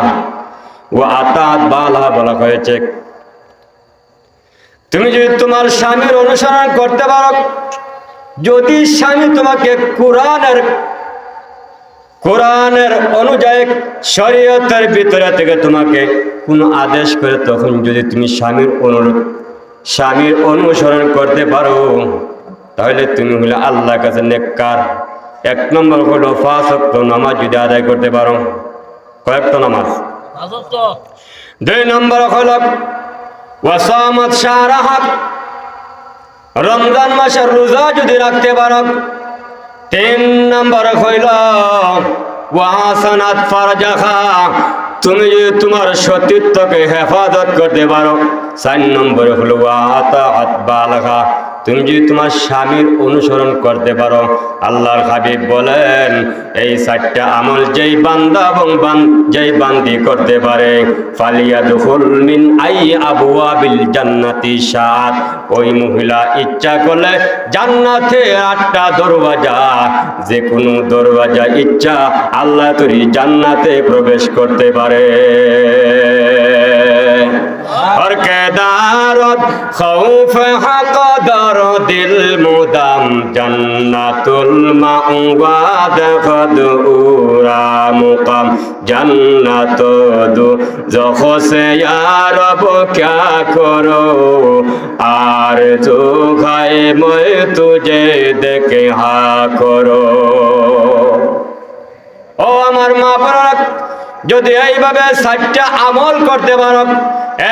ও আতাত বালা বলা হয়েছে তুমি যদি তোমার স্বামীর অনুসরণ করতে পারো, যদি স্বামী তোমাকে কোরআনের অনুযায়ী শরীয়তের ভিতরে থেকে তোমাকে কোনো আদেশ করে, তখন যদি তুমি স্বামীর অনুসরণ করতে পারো তাহলে তুমি হলে আল্লাহর কাছে নেককার। এক নম্বর হলো 5 ওয়াক্ত নামাজ যদি আদায় করতে পারো। কয়েকটা নামাজ? 5 ওয়াক্ত। 2 নম্বর হলো ওয়াসামাত শাহরাহা, রমজান মাসের রোজা যদি রাখতে পারো। 3 নম্বর হইল ওয়াহাসানাত ফারজাহা, তুমি যদি তোমার সতীত্বকে হেফাজত করতে পারো। 4 নম্বর হলো ওয়াতাআত বালাহা, তুমি যদি তোমার স্বামীর অনুসরণ করতে পারো। আল্লাহর হাবিব বলেন এই 4টা আমল যেই বান্দা এবং যেই বান্দি করতে পারে, ফালিয়াদখুল মিন আই আবওয়াবিল জান্নাতি শাআত, ওই মহিলা ইচ্ছা করলে জান্নাতে 8টা দরওয়াজা, যে কোনো দরওয়াজা ইচ্ছা আল্লাহ তরি জান্নাতে প্রবেশ করতে পারে। और केदारत खौफ हक दर दिल मुदम जन्नतुल मावाद खदूरा मुकाम जन्नत दो ज़खो से या रब क्या करो आर जो खाए मैं तुझे देखे हा करो। ও আমার মা বোনেরা, যদি এইভাবে 4টা আমল করতে পারো,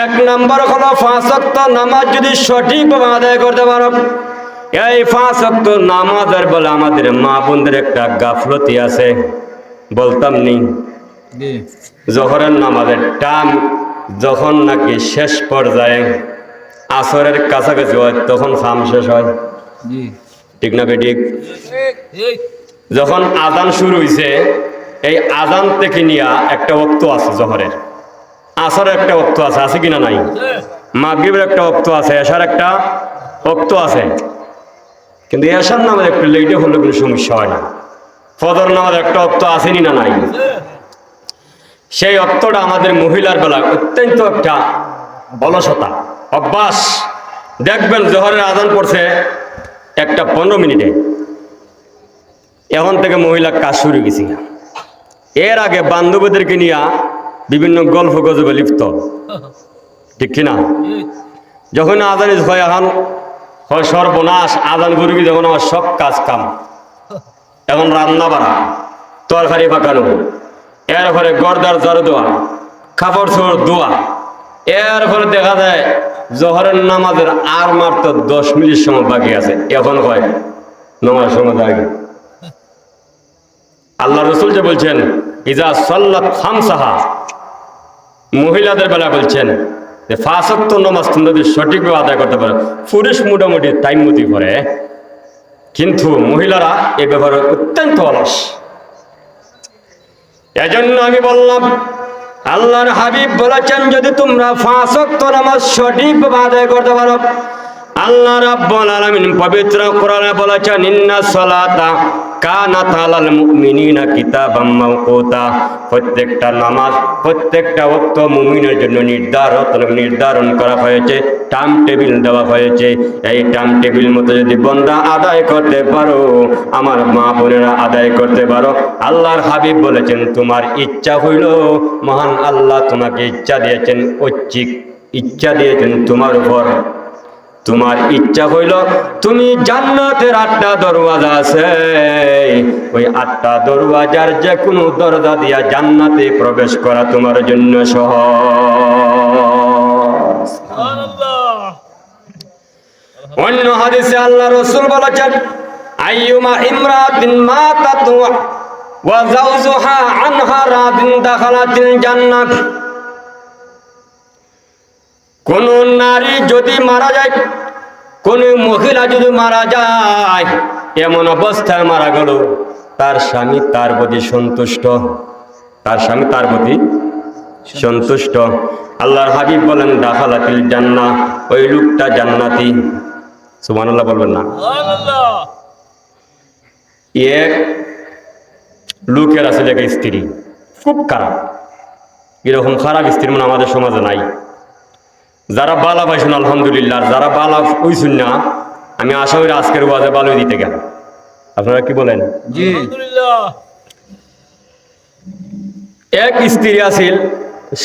1 নম্বর হলো 5 ওয়াক্ত নামাজ যদি সঠিকভাবে আদায় করতে পারো। এই 5 ওয়াক্ত নামাজের বলে আমাদের মা বোনদের একটা গাফলতি আছে, বলতাম নি? জোহরের নামাজের টাইম যখন নাকি শেষ পর্যায়ে আসরের কাছাকাছি হয় তখন ফার্ম শেষ হয়, ঠিক না বেঠিক? যখন আজান শুরু হয়েছে, এই আজান থেকে নিয়ে একটা ওয়াক্ত আছে, জোহরের আসরের একটা ওয়াক্ত আছে কিনা নাই? মাগরিবের একটা ওয়াক্ত আছে, এশার একটা ওয়াক্ত আছে। কিন্তু এশার নামাজ একটু লেটে হলে কোনো সমস্যা হয় না। ফজর নামাজ একটা ওয়াক্ত আসেনি না নাই? সেই ওয়াক্তটা আমাদের মহিলার বেলা অত্যন্ত একটা অলসতা অভ্যাস। দেখবেন জোহরের আজান পড়ছে 1:15 মিনিটে, এখন থেকে মহিলা কাজ শুরু গেছি। এর আগে বান্ধবীদেরকে নিয়ে বিভিন্ন গল্প গজবে লিপ্ত, ঠিক কিনা? যখন আজান হয় এখন হয় সর্বনাশ, আজান ঘুরে গিয়ে যখন আমার সব কাজ কাম, এখন রান্না বাড়া, তরকারি পাকানো, এরপরে গর্দার ঝাড়ু দেওয়া, কাপড় চোপড় ধোয়া, এরপরে দেখা যায় জোহরের নামাজের আর মাত্র 10 মিনিট সময় বাকি আছে, এখন হয় নামাজ সময় আগে। আল্লাহ রসুল যে বলছেন ইজা সাল্লাত খামসাহা, মহিলাদের বেলা বলছেন যে 5 ওয়াক্ত নামাজ তুমি যদি সঠিকভাবে আদায় করতে পারো, পুরুষ মোটামুটি টাইম মতো করে, কিন্তু মহিলারা এ ব্যাপারে অত্যন্ত অলস। এজন্য আমি বললাম আল্লাহর হাবিব বলেছেন যদি তোমরা 5 ওয়াক্ত নামাজ সঠিকভাবে আদায় করতে পারো, আল্লাহ রাব্বুল আলামিন পবিত্র কোরআনে বলেছেন ইন্নাস সালাতা কানাত আলাল মুমিনিনা কিতাবাম মাওকুতা, প্রত্যেকটা নামাজ প্রত্যেকটা ওয়াক্ত মুমিনের জন্য নির্ধারণ করা হয়েছে, টাইম টেবিল দেওয়া হয়েছে। এই টাইম টেবিল মতো যদি বান্দা আদায় করতে পারো, আমার মা বোনেরা আদায় করতে পারো, আল্লাহর হাবিব বলেছেন তোমার ইচ্ছা হইল, মহান আল্লাহ তোমাকে ইচ্ছা দিয়েছেন, ঐচ্ছিক ইচ্ছা দিয়েছেন তোমার উপর। তোমার ইচ্ছা হইল তুমি জান্নাতের 8টা দরওয়াজা আছে, ওই 8টা দরওয়াজার যে কোনো দরজা দিয়া জান্নাতে প্রবেশ করা তোমার জন্য সহজ। অন্য হাদিসে আল্লাহ রাসূল বলেছেন আইয়ুমা ইমরাতিন মাতাত ওয়া যাওজুহা আনহা রাদিন দাখালাতিল জান্নাত, কোন নারী যদি মারা যায়, কোন মহিলা যদি মারা যায়, এমন অবস্থায় মারা গেল তার স্বামী তার প্রতি সন্তুষ্ট, তার স্বামী তার প্রতি সন্তুষ্ট। আল্লাহর হাবিব বলেন দাখালাতিল জান্নাহ, ওই লোকটা জান্নাতি। সুবহানাল্লাহ বলবেন না? এক লোকের আছে একটা স্ত্রী খুব খারাপ, এরকম খারাপ স্ত্রী মানে আমাদের সমাজে নাই। যারা বালা পাইছেন আলহামদুলিল্লাহ, যারা বালা হইছেন না, আমি আশা করি আজকের ওয়াজে ভালো দিতে গেল। আপনারা কি বলেন? জি। এক স্ত্রী আছিল,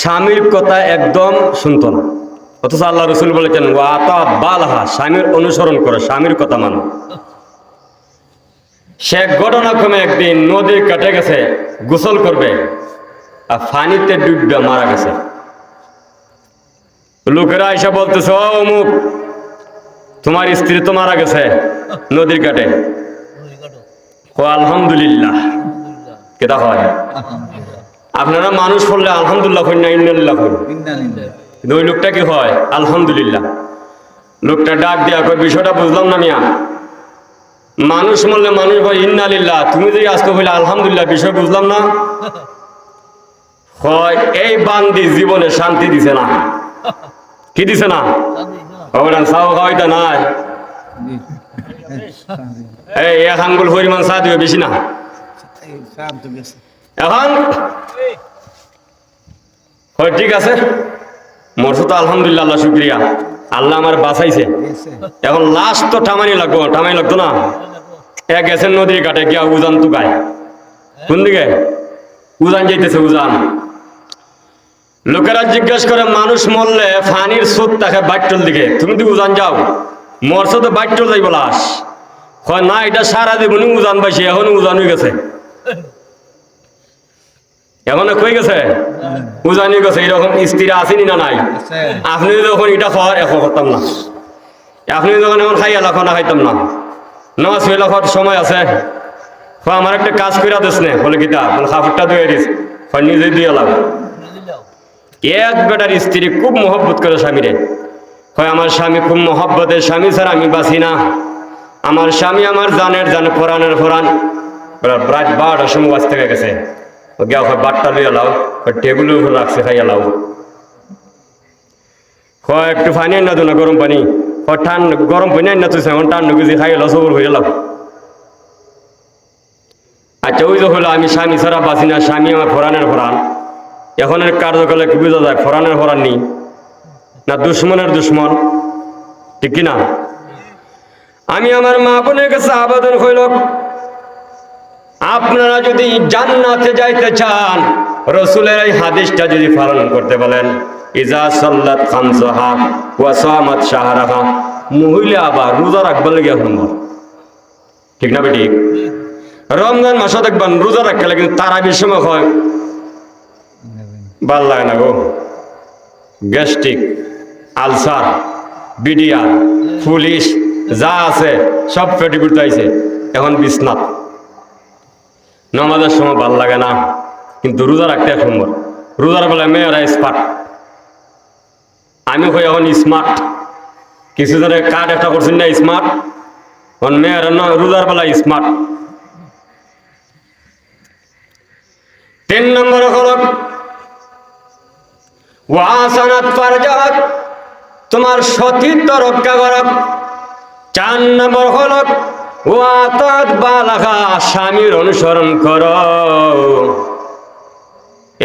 স্বামীর কথা একদম শুনতো না, অথচ আল্লাহ রসুল বলেছেন ওয়াতা বালহা, স্বামীর অনুসরণ করে, স্বামীর কথা মানো। সে ঘটনাক্রমে একদিন নদীর কাটে গেছে, গোসল করবে, আর পানিতে ডুববে মারা গেছে। লোকেরা এসে বলতেছে ও অমুক, তোমার স্ত্রী তো মারা গেছে নদীর কাটে। ও আলহামদুলিল্লাহ, কেটা হয়? আপনারা মানুষ করলে আলহামদুলিল্লাহ কই না ইন্নালিল্লাহ কই, কিন্তু ওই লোকটা কি হয়? আলহামদুলিল্লাহ। লোকটা ডাক দিয়া কই বিষয়টা বুঝলাম না মিয়া, মানুষ মরলে মানুষ হয় ইন্নালিল্লাহ, তুমি যদি আজকে বলে আলহামদুলিল্লাহ, বিষয় বুঝলাম না। হয় এই বান্দি জীবনে শান্তি দিছে না। কি দিছে না? চাও খাওয়াইটা নাই, এই এক আঙ্গুল পরিমাণ চা দিবে, বেশি না। এখন হয় ঠিক আছে, মরছো তো আলহামদুলিল্লাহ, আল্লাহ শুক্রিয়া, আল্লাহ আমার বাঁচাইছে। এখন লাস্ট তো টামানি লাগবো, টামাই লাগতো না। এক গেছেন নদীর ঘাটে গিয়া উজান তুকায়। কোন দিকে? উজান যাইতেছে, উজান। লোকেরা জিজ্ঞেস করে মানুষ মরলে ফানির স্রোত থাকে বাইটল দিকে, তুমি তো উজান যাও, মরছো তো বাইটল যাইব লাশ। হয় না, এটা সারা জীবনে উজান পাইছে, এখন উজান হয়ে গেছে, এখন কই গেছে, উজানি গেছে। এরকম স্ত্রী আসেনি না নাই? আপনি যখন এটা খাওয়ার এখন করতাম না, আপনি যখন এখন খাইয়া লাখ না খাইতাম না, নামাজ হয়ে লাখার সময় আছে, আমার একটা কাজ করে দিস নে, বলে কিতা খাবারটা ধুয়ে দিস, নিজে দিয়ে লাভ। এক বেটার স্ত্রী খুব মহব্বত করে স্বামীরে, হয় আমার স্বামী খুব মহব্বতের স্বামী ছাড়া আমি বাঁচি না, আমার স্বামী আমার জানের জানে, ফোরানের ফোরান। রাত 12টার সময় বাঁচতে গেছে, গিয়া হয় বাটটা লইয়া লাও, টেবিলের উপর রাখছে, খাইয়া লাও। হয় একটু পানি আন না তো না, গরম পানি, হয় ঠান্ডা গরম পানি আন না তো, এখন ঠান্ডা গুজি খাইয়া লাও, সবর হয়ে লাও। আচ্ছা ওই যে হলো আমি স্বামী ছাড়া বাঁচি না, স্বামী আমার ফোরানের ফোরান। এখনের কার্যকালে কি বোঝা যায়? ফোরানের ফোরান নি না দুশ্মনের দুশ্মন, ঠিক কিনা? আমি আমার মা বোনের কাছে আবেদন হইল, আপনারা যদি জান্নাতে যাইতে চান, রসুলের এই হাদিসটা যদি পালন করতে বলেন, ইজা সাল্লাত খামসাহা ওয়া সামাত শাহরাহা, মহিলা আবার রোজা রাখবার লাগে সম্ভব, ঠিক না বেটি? রমজান মাসে দেখবেন রোজা রাখলে, কিন্তু তারাবির সময় হয় ভাল লাগে না গো, গ্যাস্ট্রিক, আলসার, বিডিআর, পুলিশ যা আছে সব পেটে ঘুরতে আইছে, এখন বিছনাথ। নামাজের সময় ভাল লাগে না, কিন্তু রোজা রাখতে সম্ভব। রোজার বেলায় মেয়েরা স্মার্ট, আমি কই এখন স্মার্ট। কিছুজনের কার্ড একটা করছেন না স্মার্ট, এখন মেয়েরা না রোজার বেলায় স্মার্ট। 3 নম্বর হল ওয়াসানাত ফারজাত, তোমার সতীত্ব রক্ষা করক। 4 নম্বর হল ওয়াতাত বালাহা, স্বামীর অনুসরণ করো।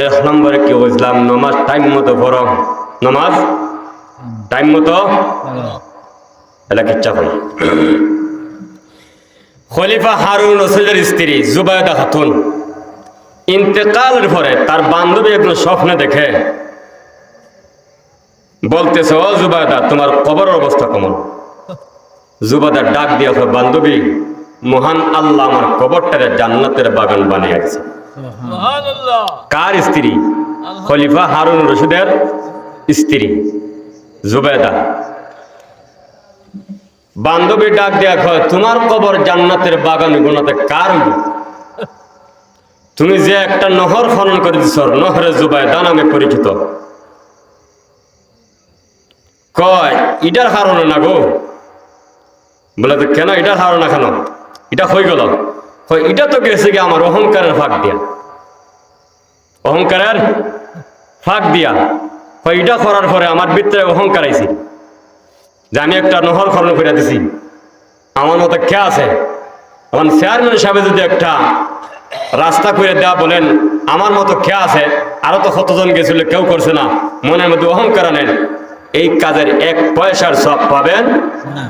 1 নম্বরে কি বুঝলাম? নামাজ টাইম মতো পড়ো, নামাজ টাইম মতো, এটা কিচ্ছা হয়। খলিফা হারুন রশিদের স্ত্রী জুবায়দা খাতুন ইন্তেকালের পরে তার বান্ধবী একজন স্বপ্নে দেখে বলতেছে, ও জুবায়দা, তোমার কবরের অবস্থা কেমন? জুবায়দা ডাক দিয়া, বান্ধবী, মহান আল্লাহ আমার কবরটারে জান্নাতের বাগান বানিয়ে গেছে। কার স্ত্রী? খলিফা হারুন রশিদের স্ত্রী জুবায়দা। বান্ধবী ডাক দিয়া কয়, তোমার কবর জান্নাতের বাগান গুণাতে কার? তুমি যে একটা নহর খনন করে দিছ, নহরে জুবায়দা নামে পরিচিত। কয় এটার কারণে না গো। বলে তো কেন এটার কারণে, কেন এটা হয়ে গেল? এটা তো গেছে কি আমার অহংকারের ফাঁক দিয়া, অহংকারের ফাঁক দিয়া। এটা করার পরে আমার ভিতরে অহংকার আইছি যে আমি একটা নহর খরণ করে দিছি, আমার মতো কে আছে? এখন চেয়ারম্যান সাহেব যদি একটা রাস্তা করে দেওয়া বলেন, আমার মতো কে আছে? আরো তো কতজন গেছিল, কেউ করছে না, মনের মধ্যে অহংকার আনেন, এই কাজের 1 পয়সার সব পাবেন না।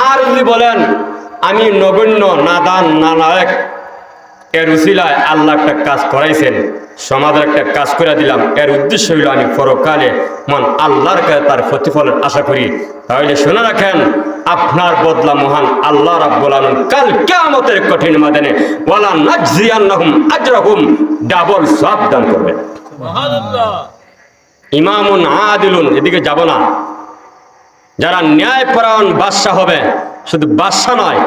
আর যদি বলেন আমি নগণ্য নাদান নালায়েক, এর উসিলায় আল্লাহ একটা কাজ করাইছেন, সমাজের একটা কাজ করে দিলাম, এর উদ্দেশ্য হইল আমি পরকালে মান আল্লাহর কাছে তার প্রতিফলের আশা করি, তাহলে শুনে রাখেন আপনার বদলা মহান আল্লাহ রাব্বুল আলামিন কাল কিয়ামতের কঠিন ময়দানে ওয়ালা নাজজিয়ান্নাহুম আজরাহুম, ডাবল সওয়াব দান করবেন। সুবহানাল্লাহ। ইমামুন আদিলুন, এদিকে যাব না, যারা ন্যায়পরায়ণ বাদশা হবে, শুধু বাদশা নয়,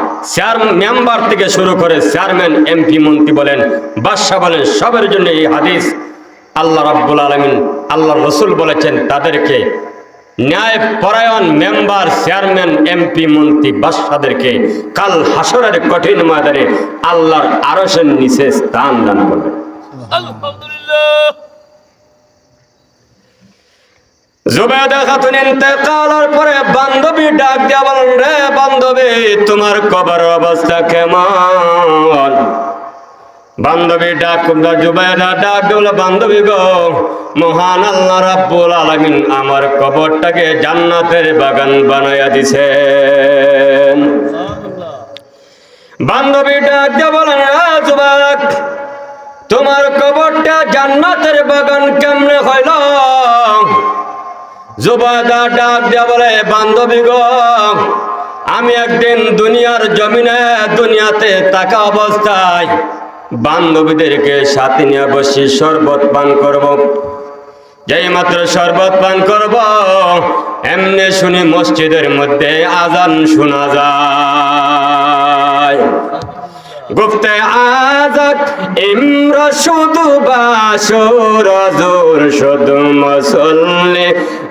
মেম্বার থেকে শুরু করে চেয়ারম্যান, এমপি, মন্ত্রী বলেন, বাদশা বলেন, সবার জন্য এই হাদিস আল্লাহ রাব্বুল আলামিন, আল্লাহর রাসূল বলেছেন, তাদেরকে ন্যায়পরায়ণ মেম্বার, চেয়ারম্যান, এমপি, মন্ত্রী, বাদশাদেরকে কাল হাসরের কঠিন ময়দানে আল্লাহর আরশের নিচে স্থান দান করবেন। আলহামদুলিল্লাহ। জুবাইদা খাতুন ইন্তেকালের পরে বান্ধবী ডাক দিয়া বলেন, রে বান্ধবী, তোমার কবরের অবস্থা কেমন? বান্ধবী ডাক, জুবাইদা ডাক দিল, বান্ধবী গো, মহান আল্লাহ রাব্বুল আলামিন আমার কবরটাকে জান্নাতের বাগান বানাইয়া দিছেন। বান্ধবী ডাক দিয়া বলেন, জুবাইদা, তোমার কবরটা জান্নাতের বাগান কেমনে হইল? জুবাইদা ডাক দিয়া বলে, বান্ধবী গো, আমি একদিন দুনিয়ার জমিনে, দুনিয়াতে থাকা অবস্থায় বান্ধবীদেরকে সাথে নিয়ে বসে শরবত পান করব। যেই মাত্র শরবত পান করব, এমনি শুনি মসজিদের মধ্যে আজান শোনা যায়। গুফতে আজাক ইমরা শুধু বাসর জোর শুধু মুসল্লি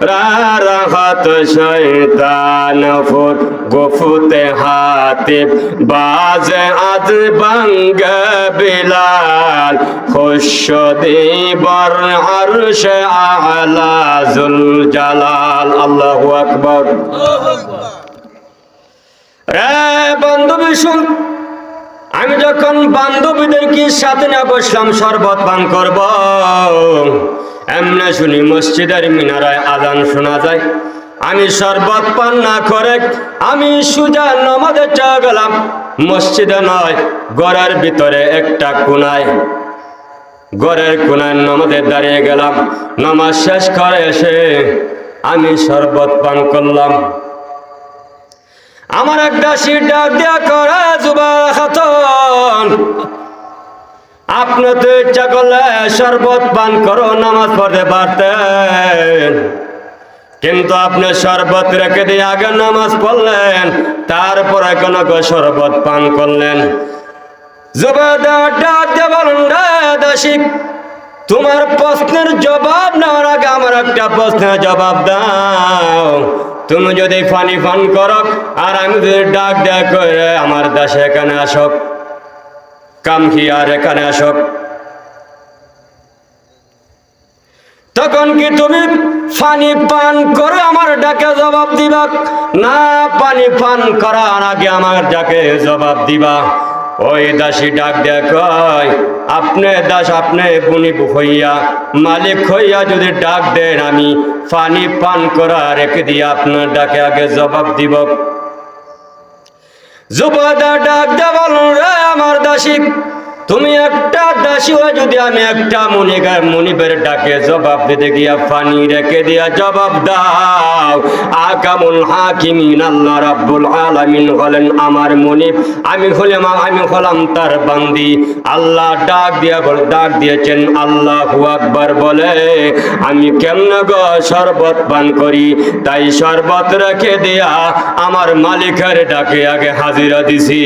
রাহাত শয়তান ফুট গুফতে হাতিব বাজে আজ বাঙ্গ বিলাল খুশদি বর আরশ আলা জুল জালাল। আল্লাহু আকবার। রে বান্ধবী শুন, আমি যখন বান্ধবীদেরকে সাথে না বসলাম শরবত পান করব, এমনি শুনি মসজিদের মিনারায় আজান শোনা যায়। আমি শরবত পান না করে আমি সুজা নামাজে চলে গেলাম। মসজিদে নয়, ঘরের ভিতরে একটা কোনায়, ঘরের কোনায় নামাজে দাঁড়িয়ে গেলাম। নামাজ শেষ করে এসে আমি শরবত পান করলাম। আমার এক দাসী ডাক দিয়া করে, জুবাইদা খাতুন, আপনি তো ইচ্ছা করলে শরবত পান করো, নামাজ পড়তে পারতেন, কিন্তু আপনি শরবত রেখে দিয়ে আগে নামাজ পড়লেন, তারপরে কোন শরবত পান করলেন। জুবাইদা ডাক দিয়া বলেন, রে দাসী, তোমার প্রশ্নের জবাব নেওয়ার আগে আমার একটা প্রশ্নের জবাব দাও। তুমি যদি পানি পান করো আর আমি যদি ডাক ডাক করে আমার দাসে এখানে আসক, কাম কি আর এখানে আসক, তখন কি তুমি পানি পান করে আমার ডাকে জবাব দিবা, না পানি পান করার আগে আমার ডাকে জবাব দিবা? ওই দাসী ডাক দেয়া কয়, আপনি দাস, আপনি বুনিব হইয়া মালিক হইয়া যদি ডাক দেন, আমি পানি পান করা রেখে দিয়ে আপনার ডাকে আগে জবাব দিব। জুবাইদা ডাক দেয়া বলুন, রে আমার দাসী, তুমি একটা দাসী হয়ে যদি আমি একটা মনিবের ডাকে জবাব দিতে গিয়া পানি রেখে দিয়া জবাব দাও, আকামুল হাকিমিন আল্লাহ রাব্বুল আলামিন হলেন আমার মনিব, আমি হলাম তার বান্দি। আল্লাহ ডাক দিয়েছেন আল্লাহু আকবার বলে, আমি কেমনে গো শরবত পান করি, তাই শরবত রেখে দিয়া আমার মালিকের ডাকে আগে হাজিরা দিছি।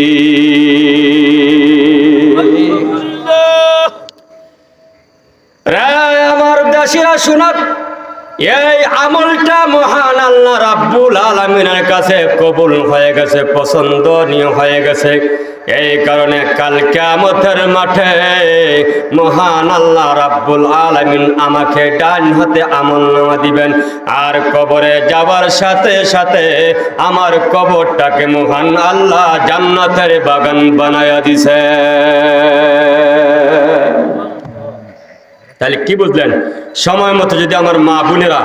আমার দাসীরা শুনাক, এই আমলটা মহান আল্লাহ রাব্বুল আলামিনের কাছে কবুল হয়ে গেছে, পছন্দনীয় হয়ে গেছে। এই কারণে কাল কিয়ামতের মাঠে মহান আল্লাহ রাব্বুল আলামিন আমাকে ডান হাতে আমলনামা দিবেন, আর কবরে যাবার সাথে সাথে আমার কবরটাকে মহান আল্লাহ জান্নাতের বাগান বানায়া দিছে। তাহলে কি বুঝলেন? সময় মতো যদি আমার মা বোনেরা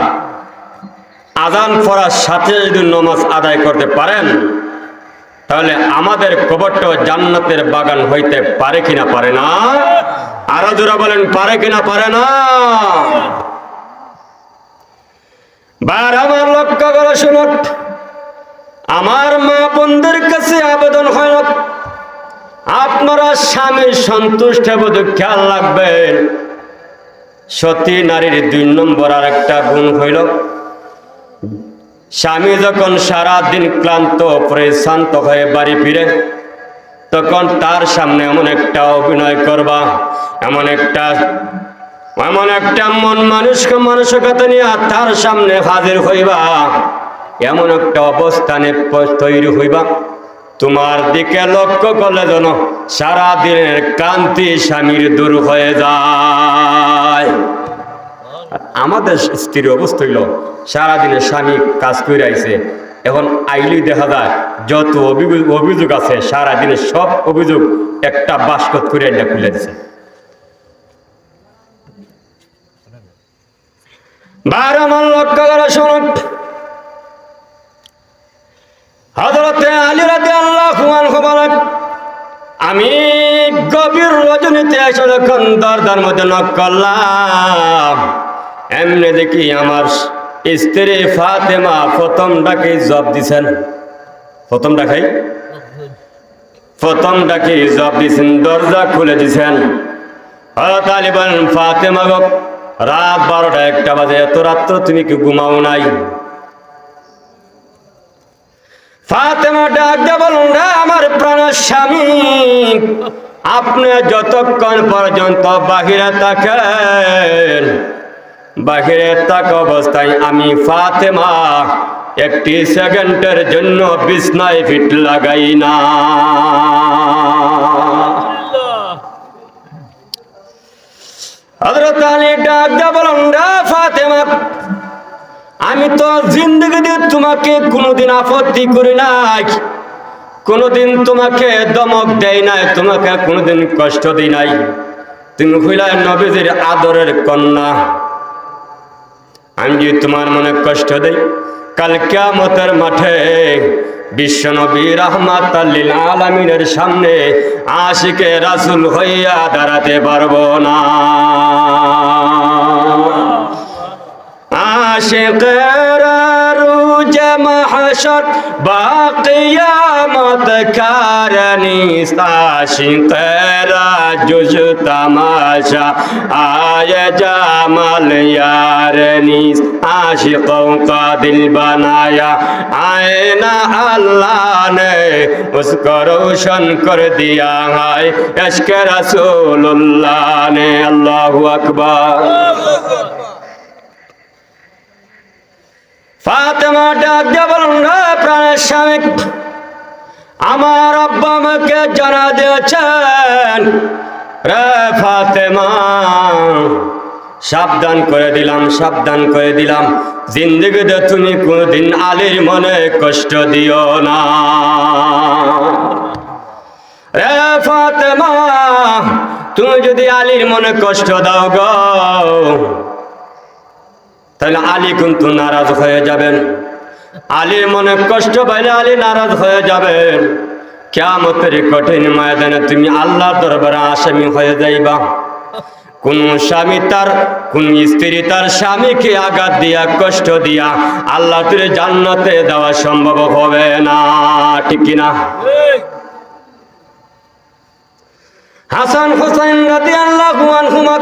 আযান পড়ার সাথে যদি নামাজ আদায় করতে পারেন, তাহলে আমাদের কবরটা জান্নাতের বাগান হইতে পারে কিনা পারে না? আরো জোরে বলেন, পারে কিনা পারে না? বার আমার লক্ষ্য করে শুনুন, আমার মা বোনদের কাছে আবেদন হয়, আপনারা স্বামীর সন্তুষ্ট বোধ খেয়াল রাখবেন। সতী নারীর 2 নম্বর আর একটা গুণ হইল, স্বামী যখন সারাদিন ক্লান্ত পরিশ্রান্ত হয়ে বাড়ি ফিরে, তখন তার সামনে এমন একটা অভিনয় করবা, এমন একটা মন মানসিকতা নিয়ে তার সামনে হাজির হইবা, এমন একটা অবস্থানে তৈরি হইবা, তোমার দিকে লক্ষ্য করলে যেন সারাদিনের ক্লান্তি স্বামীর দূর হয়ে যায়। আমাদের স্ত্রীর অবস্থা হইল, সারাদিনে স্বামী কাজ করে আইছে, এখন আইলেই দেখা যায় যত অভিযোগ আছে সারাদিনে সব অভিযোগ একটা বাস্কত করে আইনা খুলে দিছে। বারমান লক্ষ্য করে শুনুন, হযরতে আলী রাদিয়াল্লাহু আনহু বলেন, আমি গভীর রজনীতে এসে যখন দরজার মধ্যে নক করলাম, এমনি দেখি আমার স্ত্রী ফাতেমা প্রথম ডাকে জবাব দিছেন। প্রথম ডাকে জবাব দিছেন, দরজা খুলে দিছেন। হযরত আলী বলেন, ফাতেমা গো, রাত 12টা-1টা বাজে, এত রাত্র তুমি কি ঘুমাও নাই? ফাতেমা ডাক দিয়ে বলুন, রে আমার প্রাণের স্বামী, আপনি যতক্ষণ পর্যন্ত বাহিরে থাকেন, বাহিরে থাকা অবস্থায় আমি ফাতেমা একটি সেকেন্ডের জন্য বিছনায় ফিট লাগাই না। হযরত আলী ডাক দিয়ে বলুন, রে ফাতেমা, আমি তো জিন্দগিতে তোমাকে কোনোদিন আপত্তি করি নাই, কোনোদিন তোমাকে দমক দেয় নাই, তোমাকে কোনোদিন কষ্ট দিই নাই। তুমি হইলা নবীজির আদরের কন্যা, আমি যদি তোমার মনে কষ্ট দেই, কাল কিয়ামতের মাঠে বিশ্বনবী রাহমাতাল লিল আলামিনের সামনে আশিকে রাসূল হইয়া দাঁড়াতে পারবো না। আশিকের রুজ মাহশর বা কিয়ামত কারনি, আশিকের জুজ তামাশা আয়ে জামাল यारनी, आशिकों का दिल बनाया आईना अल्लाह ने, उसको रोशन कर दिया है इश्क रसूलुल्लाह ने। अल्लाहु अकबर। ফাতেমা ডাক দিয়ে বলুন, রে প্রাণের স্বামী, আমার আব্বা আমাকে জানা দিয়েছেন, রে ফাতেমা, সাবধান করে দিলাম, জিন্দেগিতে তুমি কোনদিন আলীর মনে কষ্ট দিও না। রে ফাতেমা, তুমি যদি আলীর মনে কষ্ট দাও গো, তাহলে আলী কিন্তু নারাজ হয়ে যাবেন। আলীর মনে কষ্ট পাইলে আলী নারাজ হয়ে যাবেন। কিয়ামতের কঠিন ময়দানে তুমি আল্লাহর দরবারে আসামি হয়ে যাইবা। কোন স্ত্রী তার স্বামীকে আঘাত দিয়া কষ্ট দিয়া আল্লাহ তুলে জান্নাতে দেওয়া সম্ভব হবে না, ঠিক কিনা? হাসান হুসাইন রাদিয়াল্লাহু আনহুমা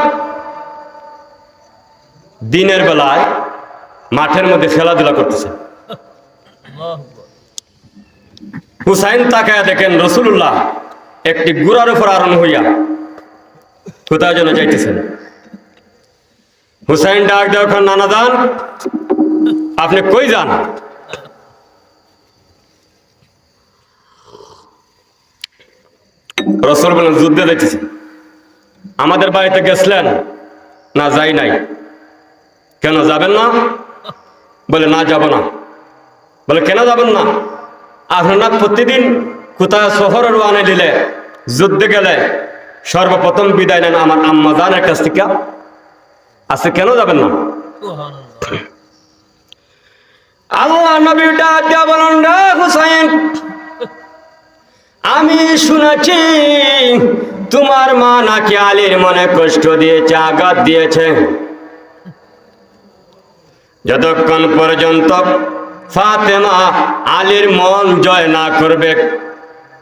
দিনের বেলায় মাঠের মধ্যে খেলাধুলা করতেছে। হুসাইন তাকায় দেখেন রাসূলুল্লাহ একটি ঘোড়ার উপর আরোহণ হইয়া কোথায় যেন যাইতেছেন। হুসাইন ডাক দেওয়া, নানা যান, আপনি কই যান? রাসূল বলেন যুদ্ধে যাইতেছি। আমাদের বাড়িতে গেছিলেন? না, যাই নাই। কেন যাবেন না? বলে না, যাব না। বলে কেন যাবেন না? আপনার প্রতিদিন কোথায় শহরে রওনা দিলে, যুদ্ধে গেলে সর্বপ্রথম বিদায় নেন আমার আম্মা জানের কাছ থেকে, আজকে কেন যাবেন না? আল্লাহ নবী ডাক দিয়া বলেন, রে হুসাইন, আমি শুনেছি তোমার মা নাকি আলীর মনে কষ্ট দিয়েছে, আঘাত দিয়েছে। যতক্ষণ পর্যন্ত ফাতেমা আলীর মন জয় না করবে,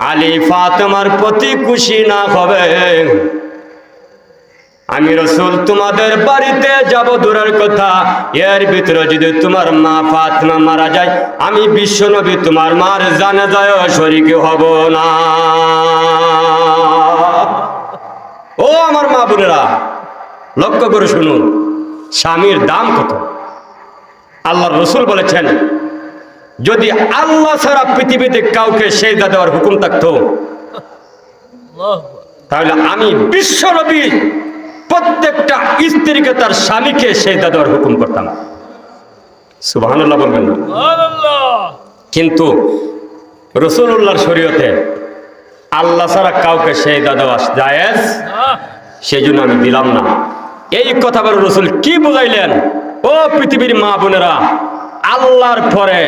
আলী ফাতেমার প্রতি খুশি না হবে, আমি রাসূল তোমাদের বাড়িতে যাব দূরের কথা, এর ভিতরে যদি তোমার মা ফাতেমা মারা যায়, আমি বিশ্ব নবী তোমার মার জানাজায় শরীক হব না। ও আমার মা বোনেরা, লক্ষ্য করে শুনুন, স্বামীর দাম কত। আল্লাহর রাসূল বলেছেন, যদি আল্লাহ ছাড়া পৃথিবীতে কাউকে সেজদা দেওয়ার হুকুম থাকতো, তাহলে আমি বিশ্ব নবী প্রত্যেকটা স্ত্রীকে তার স্বামীকে সেজদা দেওয়ার হুকুম করতাম। সুবহানাল্লাহ বলবেন না? কিন্তু রাসূলুল্লাহর শরীয়তে আল্লাহ ছাড়া কাউকে সেজদা দেওয়া জায়েজ, সেই জন্য আমি দিলাম না। এই কথা বলে রাসূল কি বুঝাইলেন? ও পৃথিবীর মা বোনেরা, আল্লাহর পরে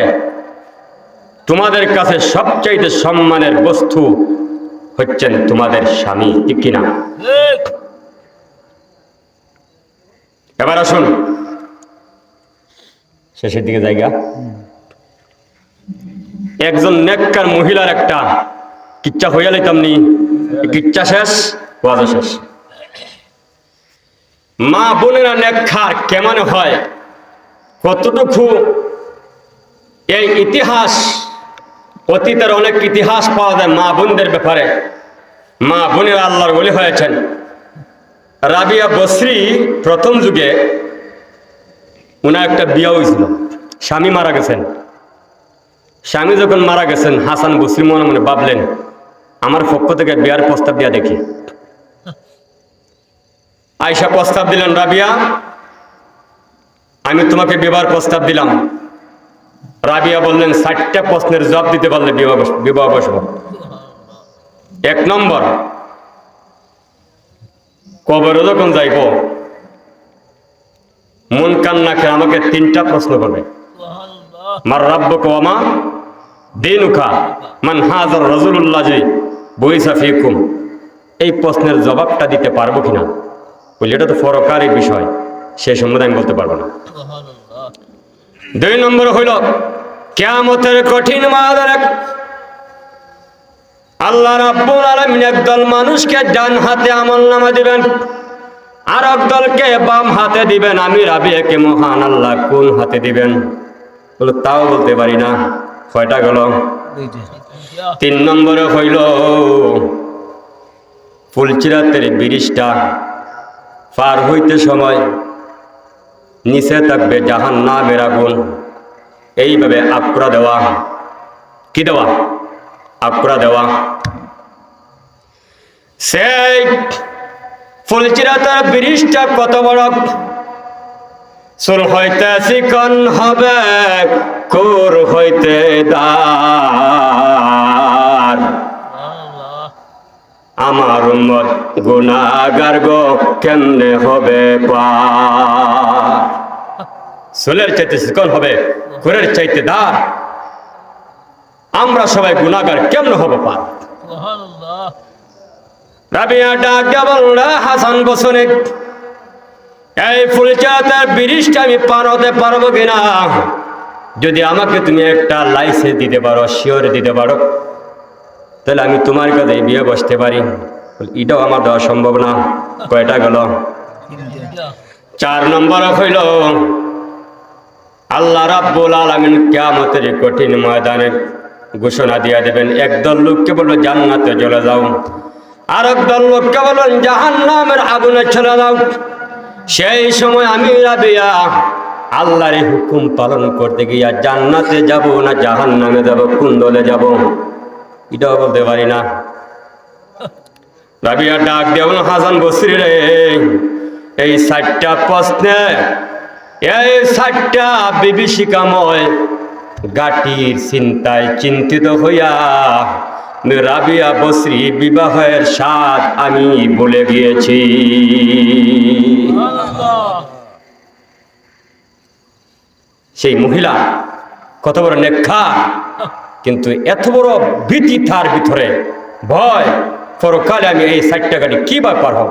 তোমাদের কাছে সবচাইতে সম্মানের বস্তু হচ্ছেন তোমাদের স্বামী, ঠিক কিনা? এবার আসুন শেষের দিকে জায়গা। একজন নেককার মহিলার একটা কিচ্ছা হইয়া লইতাম নি, কিচ্ছা শেষ, ওয়াজ শেষ। মা বোনেরা নেককার কেমন হয়, কতটুকু এই ইতিহাস, অতীতের অনেক ইতিহাস পাওয়া যায় মা বোনদের ব্যাপারে। মা বোনেরা আল্লাহর ওলি হয়েছেন। রাবিয়া বসরি প্রথম যুগে উনার একটা বিয়ে হয়েছিল, স্বামী মারা গেছেন। স্বামী যখন মারা গেছেন, হাসান বসরি মনে মনে ভাবলেন, আমার পক্ষ থেকে বিয়ার প্রস্তাব দিয়া দেখি। আয়েশা প্রস্তাব দিলেন, রাবিয়া, আমি তোমাকে বিবাহ প্রস্তাব দিলাম। রাবিয়া বললেন, 60টা প্রশ্নের জবাব দিতে পারলে বিবাহ বসব। 1 নম্বর, কবরে যখন যাইব, মন কান্না খেয়ে আমাকে 3টা প্রশ্ন করবে। মার রাব্বুকা ওয়া মা দীনুকা মান হাযার রাজুলুল্লাযী বুইসা ফীকুম। এই প্রশ্নের জবাবটা দিতে পারবো কিনা? বলি এটা তো পরকারী বিষয়, সেই সম্বন্ধে আমি বলতে পারবো না। 2 নম্বর হইল কিয়ামতের কঠিন ময়দানে আল্লাহ রাব্বুল আলামিন একদল মানুষকে ডান হাতে আমলনামা দিবেন, আর একদলকে বাম হাতে দিবেন। আমি রাবিয়াকে মহান আল্লাহ কোন হাতে দিবেন? বলে তাও বলতে পারি না। কয়টা গেল? 3 নম্বরে হইল ফুলচিরাতের ব্রিজটা পার হইতে সময় নিচে থাকবে জাহান্নামের আগুন। এইভাবে আকরা দেওয়া, কি দেওয়া? আকরা দেওয়া। সেই ফুলচিরাতের ব্রিজটা কত বড়? চুল হইতে চিকন হবে, কোর হইতে দার। আমার উম্মত গুনাহগার গো কেমনে হবে পার? চুলের চাইতে চিকন হবে, কোরের চাইতে দার। আমরা সবাই গুনাহগার, কেমনে হবে পার? রাবিয়া ডাক দিয়া বলল, হাসান বসরি, এই ফুলচিরাতের ব্রিজটা আমি পার হতে পারবো কিনা? যদি আমাকে তুমি একটা লাইসেন্স দিতে পারো, শিওর দিতে পারো, তাহলে আমি তোমার কাছে বিয়ে বসতে পারি। এটাও আমার দেওয়া সম্ভব না। কয়টা গেল? 4 নম্বর হইল আল্লাহ রাব্বুল আলামিন কিয়ামতের কঠিন ময়দানে ঘোষণা দিয়া দেবেন। একদল লোককে বলল জান্নাতে চলে যাও, আর একদল লোককে বললেন জাহান্নামের আগুনে চলে যাও। সেই সময় আমি রাবিয়া আল্লাহর হুকুম পালন করতে গিয়া জান্নাতে যাব না জাহান্নামে যাব, কোন দলে যাব? এটাও বলতে পারি না। রাবিয়া ডাক দেওয়া হাসান বসরি রে, এই 60টা প্রশ্নে, এই 60টা বিভীষিকাময় গাটির চিন্তায় চিন্তিত হইয়া রাবিয়া বসরি বিবাহের স্বাদ আমি বলে গিয়েছি। সেই মহিলা কত বড় নেক্ষা, কিন্তু এত বড় ভীতি তার ভিতরে, ভয় পরকালে আমি এই 60টা গাড়ি কি ব্যাপার হব।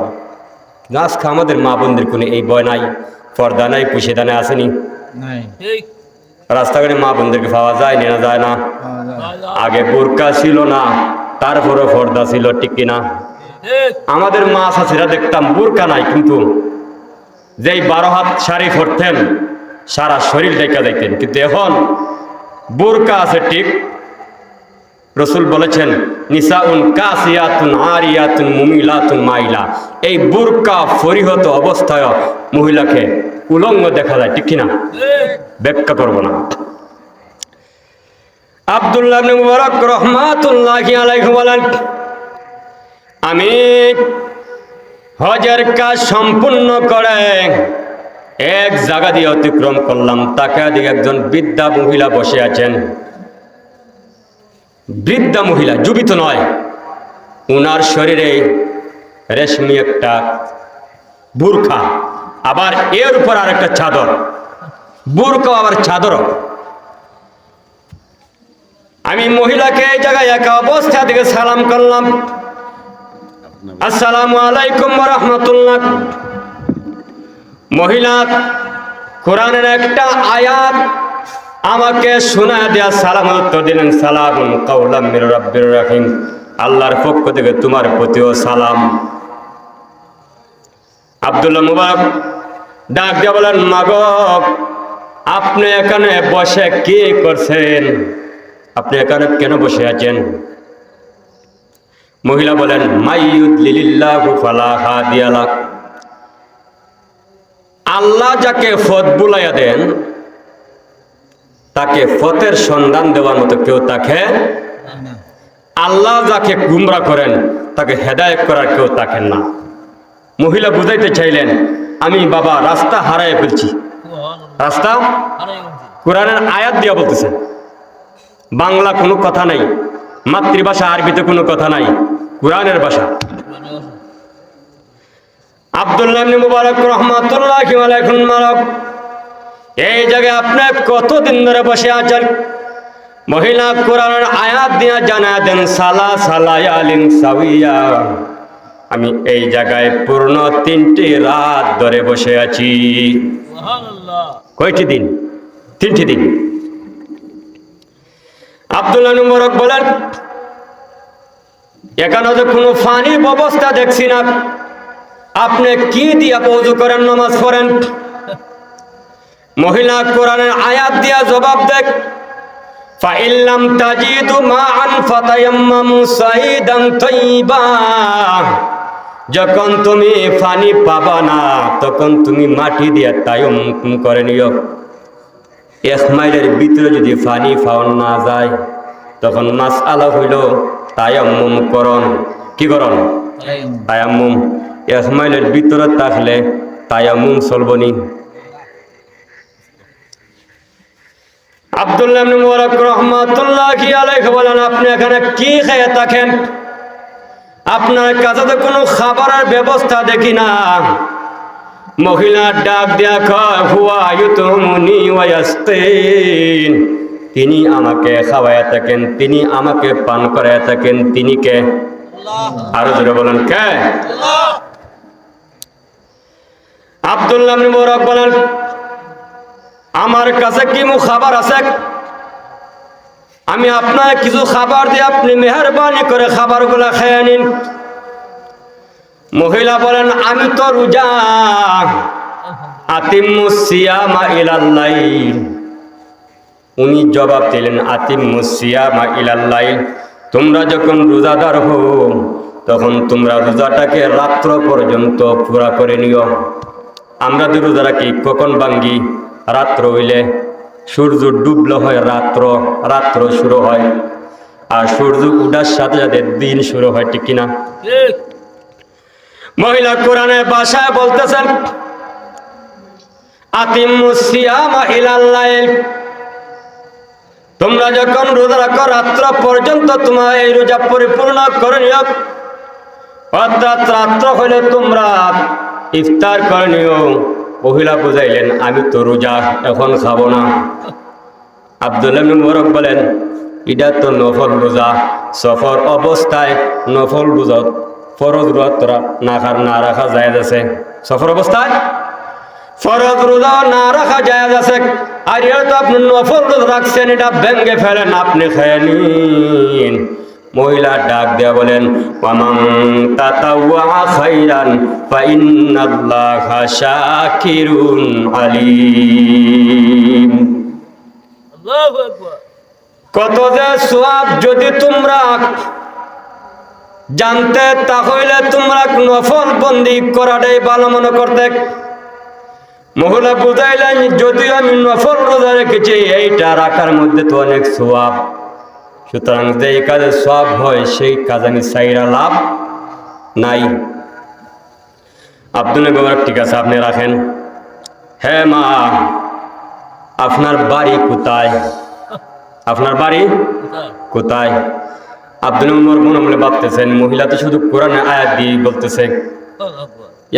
আজকে আমাদের মা বোনদের কোনো এই ভয় নাই, পর্দা নাই, পুষেদানে আসেনি। রাস্তাঘাটে মা বোনদেরকে পাওয়া যায় না, যায় না। আগে বোরকা ছিল না, তারপরে পর্দা ছিল, ঠিক কিনা? আমাদের মা চাচিরা দেখতাম বোরকা নাই, কিন্তু যেই 12 হাত শাড়ি পরতেন সারা শরীর দেখা দেখতেন। কিন্তু এখন বোরকা আছে ঠিক, রসুল বলেছেন নিসাউন কাসিয়াতুন আরিয়াতুন মুমিলাতুন মাইলা, এই বোরকা পরিহত অবস্থায় মহিলাকে উলঙ্গ দেখা যায়, ঠিক কিনা? ব্যাখ্যা করব না। আব্দুল্লাহ ইবনে মুবারক রাহমাতুল্লাহি আলাইহি বলেন, আমি হজের কাজ সম্পূর্ণ করে এক জায়গা দিয়ে অতিক্রম করলাম, তাকে দিকে একজন বৃদ্ধা মহিলা বসে আছেন। বৃদ্ধা মহিলা, জীবিত নয়, উনার শরীরে রেশমি একটা বুরখা, আবার এর উপর আর একটা চাদর, বুরকা আবার চাদর। আমি মহিলাকে এই জায়গায় একা অবস্থা থেকে সালাম করলাম, আসসালামু আলাইকুম ওয়া রাহমাতুল্লাহ। মহিলা কোরআনের একটা আয়াত আমাকে শোনা দেয়া সালাম উত্তর দিলেন, সালামুন কাওলাম মির রাব্বির রহিম, আল্লাহর পক্ষ থেকে তোমার প্রতিও সালাম। আব্দুল্লাহ মুবারক ডাক দিয়ে বলেন, মাগো আপনি এখানে বসে কি করছেন? আপনি এখানে কেন বসে আছেন? মহিলা বলেন, মাইয়ুদলিলিল্লাহু ফালা হাদিয়া লাহ, আল্লাহ যাকে পথ বুলাইয়া দেন তাকে পথের সন্ধান দেওয়ার মতো কেউ তাকে, আল্লাহ যাকে গুমরা করেন তাকে হেদায়েত করার কেউ থাকেন না। মহিলা বুঝাইতে চাইলেন, আমি বাবা রাস্তা হারাই ফেলছি। রাস্তা কোরআনের আয়াত দিয়া বলতেছে, বাংলা কোনো কথা নাই, মাতৃভাষা আরবিতে কোনো কথা নাই, কোরআনের ভাষা। আব্দুল্লাহ ইবনে মুবারক রাহমাতুল্লাহি আলাইহি মারক, এই জায়গায় আপনি কতদিন ধরে বসে আছেন? মহিলা কোরআনের আয়াত দিয়া জানা দেন, সালা সালায়ালিন সাওয়িয়া, আমি এই জায়গায় পূর্ণ 3টি রাত ধরে বসে আছি। সুবহানাল্লাহ। কয়টি দিন? 3টি দিন। আব্দুল্লাহ ইবনে মুবারক বলেন, এখানে তো কোনো পানির ব্যবস্থা দেখছি না, আপনি কি দিয়া ওযু করেন, নামাজ পড়েন? মহিলা কোরআনের আয়াত দিয়া জবাব দেয়, ফাইল্লাম তাজিদু মাআন ফাতায়াম্মামু সাইদান তাইয়্যিবা, যখন তুমি পানি পাবা না তখন তুমি মাটি দিয়ে তায়াম্মুম করে নিও। 1 মাইলের ভিতরে যদি পানি পাওয়া না যায় তখন মাসআলা হইল তায়াম্মুম করণ। কি করণ? তায়াম্মুম। 1 মাইলের ভিতরে থাকলে তায়াম্মুম চলবনি। আব্দুল্লাহ ইবনে মুবারক রাহমাতুল্লাহি আলাইহি বলেন, আপনি এখানে কি খেয়ে থাকেন? আপনার কাছে তো কোনো খাবারের ব্যবস্থা দেখি না। মহিলা ডাক দিয়া কয়, হুয়া ইউতুমুনি ওয়া ইয়াসতিন, তিনি আমাকে খাওয়ায়া থাকেন, তিনি আমাকে পান করায়া থাকেন, তিনি কে? আল্লাহ। আরো জোরে বলেন, কে? আল্লাহ। আব্দুল্লাহ ইবনে মুবারক বলেন, আমার কাছে কি খাবার আছে? আমি আপনার কিছু খাবার দিয়ে আপনি মেহরবানি করে খাবারগুলো খেয়ে নিন। মহিলা বলেন, আমি তো রোজা। আতিম্মুস সিয়ামা ইলাল লাইল, উনি জবাব দিলেন, আতিম্মুস সিয়ামা ইলাল লাইল, তোমরা যখন রোজাদার হও তখন তোমরা রোজাটাকে রাত্র পর্যন্ত পুরা করে নিও। আমরা তো রোজা রাখি কখন ভাঙ্গি? রাত্র হইলে। সূর্য ডুবলো হয় রাত্র, রাত্র শুরু হয়, আর সূর্য উঠার সাথে সাথে দিন শুরু হয়, ঠিক কিনা? মহিলা কোরআনের ভাষায় বলতেছেন আতিমুস সিয়ামা ইলাল লাইল, তোমরা যখন রোজা রাখো রাত্র পর্যন্ত তোমার এই রোজা পরিপূর্ণ করে নিও, অর্থাৎ রাত্র হলে তোমরা ইফতার করে নিও। মহিলা বুঝাইলেন আমি তো রোজা, এখন খাবো না। আব্দুল্লাহ ইবনে মুবারক বলেন এটা তো নফল রোজা, সফর অবস্থায় নফল রোজা ফরজ রোজা না রাখা জায়েজ আছে। সফর অবস্থায় ফরজ রোজা না রাখা জায়েজ আছে। আর এটা তো আপনি নফল রোজা রাখছেন, এটা ভেঙে ফেলেন, আপনি খেয়ে নিন। মহিলা ডাক দেয়া বলেন ওয়ামান তাতাওয়া খাইরান ফাইন্নাল্লাহা শাকিরুন আলিম। আল্লাহু আকবার। কত যে সওয়াব যদি তোমরা জানতে, তাহলে তোমরা নফল বন্দি করাটাই ভালো মনে করতে। মহিলা বুঝাইলেন যদি আমি নফল রোজা রেখেছি, এইটা রাখার মধ্যে তো অনেক সওয়াব, সুতরাং যে কাজে সওয়াব হয় সেই কাজ আমি চাইরা লাভ নাই। আব্দুল্লাহ মুবারক ঠিক আছে আপনি রাখেন। হ্যাঁ মা, আপনার বাড়ি কোথায়? আপনার বাড়ি কোথায়? আব্দুল্লাহ মুবারক মনে মনে ভাবতেছেন মহিলা তো শুধু কোরআনের আয়াত দিয়ে বলতেছে,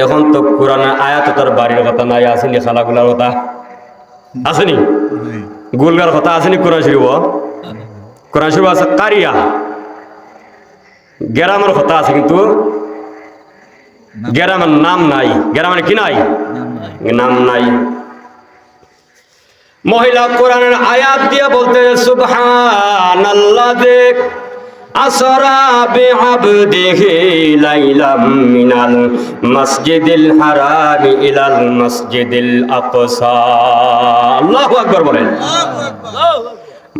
এখন তো কোরআনের আয়াত তার বাড়ির কথা নাই, আসেনি খালাগুলার কথা আসেনি, গুলগার কথা আসেনি। কোরআন শরীফ আছে কারিয়া, গ্রামের কথা আছে কিন্তু গ্রামের নাম নাই। গ্রামের কি নাই? নাম নাই। মহিলা কোরআনের আয়াত দিয়ে বলতে সুবহানাল্লাযী আসরা বিআবদিহি লাইলাম মিনাল মাসজিদিল হারামি ইলাল মাসজিদিল আকসা। আল্লাহু আকবার বলেন।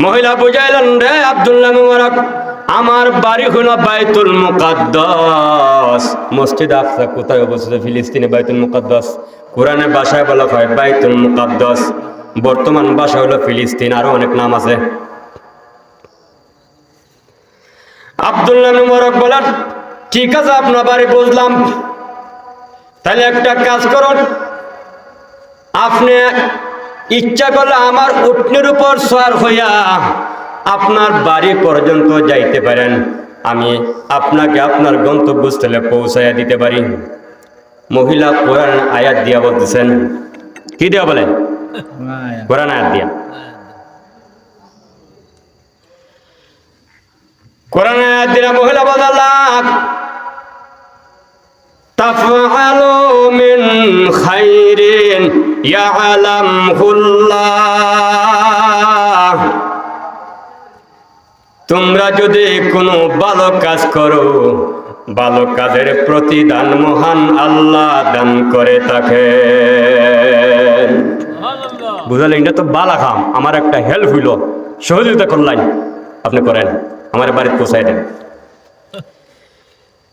মহিলা বুঝাইলেন রে আব্দুল্লাহ মুবারক, আমার বাড়ি হলো বাইতুল মুকাদ্দাস। মসজিদ আকসা কোথায় অবস্থিত? ফিলিস্তিনে বাইতুল মুকাদ্দাস। কোরআনের ভাষায় বলা হয় বাইতুল মুকাদ্দাস, বর্তমান ভাষা হলো ফিলিস্তিন, আরো অনেক নাম আছে। আব্দুল্লাহ মুবারক বলেন ঠিক আছে আপনার বাড়ি বুঝলাম, তাহলে একটা কাজ করুন, আপনি ইচ্ছা করলে আমার উটনির উপর সওয়ার হইয়া আপনার বাড়ি পর্যন্ত যাইতে পারেন, আমি আপনাকে আপনার গন্তব্যস্থলে পৌঁছাইয়া দিতে পারি। মহিলা কোরআন আয়াত দিয়া বলতেছেন, কি দিয়া বলেন? কোরআন আয়াত দিয়া। কোরআন আয়াত দিয়া মহিলা বললাম তাফআলু মিন খাইরিন ইয়ালামহুল্লাহ, তোমরা যদি কোনো ভালো কাজ করো, ভালো কাজের প্রতিদান মহান আল্লাহ দান করে থাকে। বুঝলেন? এটা তো বালা খাম, আমার একটা হেল্প হইল, সহযোগিতা করলেন, আপনি করেন, আমার বাড়িতে পৌঁছাই দেন।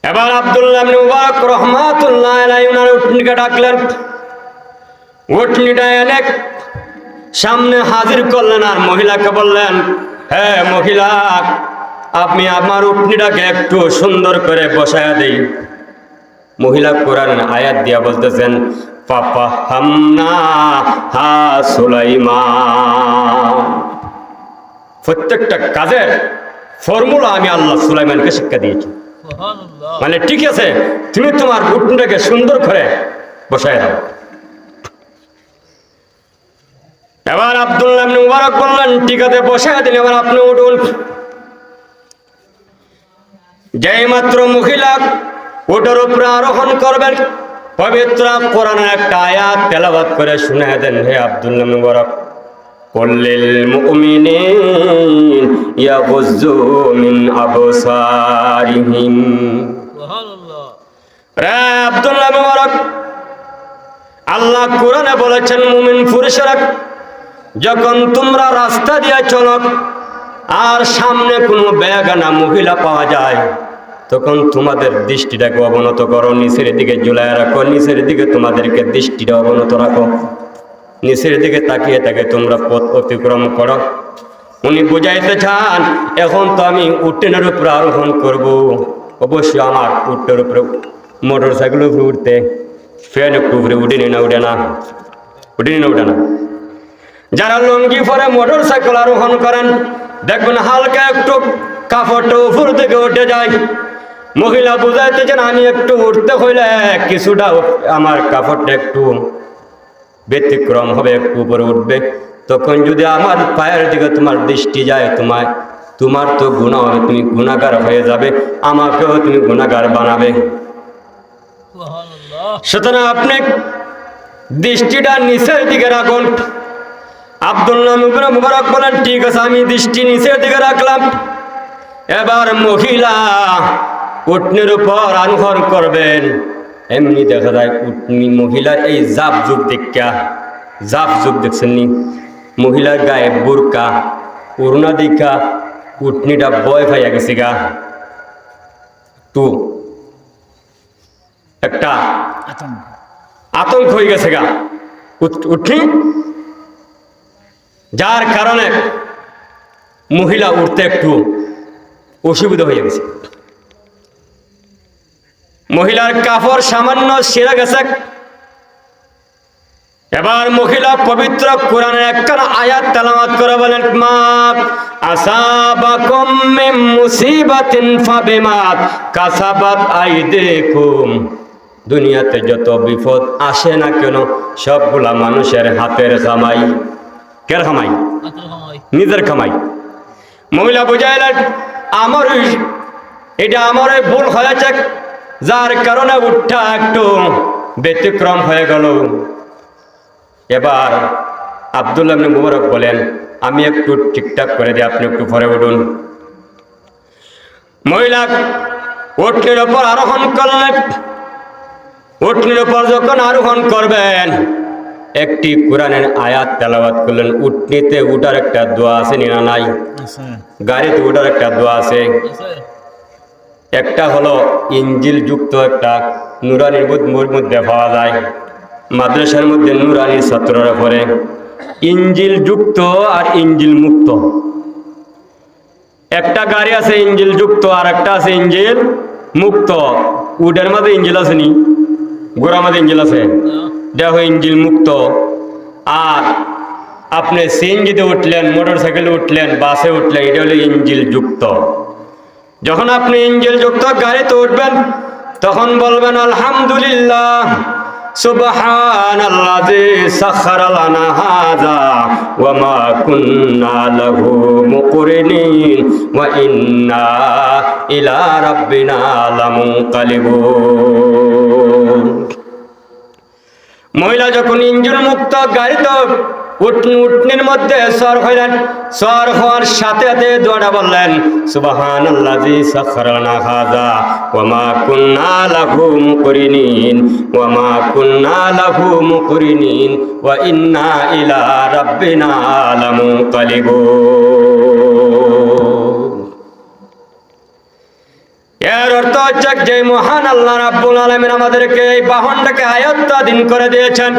এবার আব্দুল্লাহ ইবনে মুবারক রাহমাতুল্লাহ আলাইহি ওনার উটনিকে ডাকলেন। উটনিটা এনে সামনে হাজির করলেন আর মহিলাকে বললেন, হ্যাঁ মহিলা, আপনি আমার উটনিটাকে একটু সুন্দর করে বসায়া দেই। মহিলা কোরআন আয়াত দিয়া বলতেছেন পাপা হামনা হা সুলাইমান, প্রত্যেকটা কাজের ফর্মুলা আমি আল্লাহ সুলাইমানকে শিক্ষা দিয়েছি। মানে ঠিক আছে, তুমি তোমার উটনিটাকে সুন্দর করে বসায় দাও। এবার আব্দুল্লাহ ইবনে মুবারক বললেন ঠিক আছে বসায় দিন, এবার আপনি উঠুন। যেই মাত্র মহিলা উটের উপরে আরোহণ করবেন, পবিত্র কোরআনের একটা আয়াত তেলাওয়াত করে শুনিয়ে দেন, হে আব্দুল্লাহ ইবনে মুবারক, কুল্লিল মুমিনিন ইয়াগুয্যু মিন আবসারিহিম। সুবহানাল্লাহ। রে আব্দুল্লাহ ইবনে মুবারক, আল্লাহ কোরআনে বলেছেন মুমিন পুরুষেরা যখন তোমরা রাস্তা দিয়ে চলো আর সামনে কোনো বেগানা মহিলা পাওয়া যায়, তখন তোমাদের দৃষ্টিটাকে অবনত করো, নিচের দিকে ঝুলায় রাখো, নিচের দিকে তোমাদেরকে দৃষ্টিটা অবনত রাখো, নিচের দিকে তাকিয়ে তাকে তোমরা পথ অতিক্রম করো। উনি বুঝাইতে চান এখন তো আমি উটনের উপরে আরোহণ করব, অবশ্যই আমার উটের উপরে মোটর সাইকেল উপরে উঠতে ফ্যান একটু উপরে উঠে না উঠে না যারা লুঙ্গি পরে মোটর সাইকেল আরোহণ করেন দেখবেন হালকা একটু কাপড়টা উপর থেকে উঠে যায়। মহিলা বুঝাইতেছেন আমি একটু উঠতে হইলে কিছুটা আমার কাপড়টা একটু ব্যতিক্রম হবে, একটু উপরে উঠবে। তখন যদি আমার পায়ের দিকে তোমার দৃষ্টি যায় তোমার তো গুনাহ হবে, তুমি গুনাহগার হয়ে যাবে, আমাকেও তুমি গুনাহগার বানাবে। সুতরাং আপনি দৃষ্টিটা নিচের দিকে রাখুন। আব্দুল্লাহ ইবনে মুবারক বলেন ঠিক আছে আমি দৃষ্টি নিচের দিকে রাখলাম। এবার মহিলা উটনির উপর আরোহণ করবেন। এমনি দেখা যায় উটনি মহিলার এই জাপ যুগ দেখছেন নি, মহিলার গায়ে বুরকা ওড়না দেখা উটনিটা ভয় পাইয়া গেছে গা, তো একটা আতঙ্ক হয়ে গেছে গা উটনি, যার কারণে মহিলা উঠতে একটু অসুবিধা হয়ে গেছে। মহিলার কাপড় সামান্য ছিঁড়ে গেছে। এবার মহিলা পবিত্র কোরআনের একখানা আয়াত তেলাওয়াত করে বলেন মা আসাবাকুম মিন মুসিবাতিন ফাবিমা কাসাবাত আইদিকুম। দুনিয়াতে যত বিপদ আসে না কেন সবগুলা মানুষের হাতের কামাই। কের কামাই? নিজের কামাই। মহিলা বুঝাইলেন এটা আমার ভুল হয়েছে, যার কারণে উঠা একটু ব্যতিক্রম হয়ে গেল। এবার আব্দুল্লাহ ইবনে মুবারক বলেন আমি একটু ঠিকঠাক করে দিই, আপনি একটু পরে উঠুন। মহিলা উটনির ওপর আরোহণ করলেন। উটনির ওপর যখন আরোহণ করবেন একটি কোরআনের আয়াত তেলাওয়াত করলেন। উটনিতে উঠার একটা দোয়া আছে না নাই? গাড়িতে উঠার একটা দোয়া আছে। একটা হলো ইঞ্জিল যুক্ত একটা নুরানির মধ্যে পাওয়া যায়, মাদ্রাসার মধ্যে নুরানি ছাত্ররা পড়ে। ইঞ্জিল যুক্ত আর ইঞ্জিল মুক্ত। একটা গাড়ি আছে ইঞ্জিল যুক্ত আর একটা আছে ইঞ্জিল মুক্ত। উডের মাঝে ইঞ্জিল আছে নি, গোড়ার মাঝে ইঞ্জিল আছে, দেখো ইঞ্জিল মুক্ত। আর আপনি সিএনজিতে উঠলেন, মোটর সাইকেলে উঠলেন, বাসে উঠলেন, এটা হলো ইঞ্জিল যুক্ত। যখন আপনি ইঞ্জিল যুক্ত গাড়িতে উঠবেন তখন বলবেন আলহামদুলিল্লাহ সুবহানাল্লাযী সাখারা লানা হাযা ওয়া মা কুন্না লাহু মুকরিনিন ওয়া ইন্না ইলা রাব্বিনা লামুনকালিবুন। মহিলা যখন ইঞ্জিন মুক্ত গাড়িতে উটনির মধ্যে সর হইলেন, সর হওয়ার সাথে সাথে দোয়াটা বললেন সুবহানাল্লাযী সাখারা লানা হাযা ওয়া মা কুন্না লাহু মুকরিনিন ওয়া ইন্না ইলা রাব্বিনা লামুনকালিবুন। এর অর্থ হচ্ছে যে মহান আল্লাহ রাব্বুল আলামিন আমাদেরকে এই বাহনটাকে আয়ত্তাধীন করে দিয়েছেন,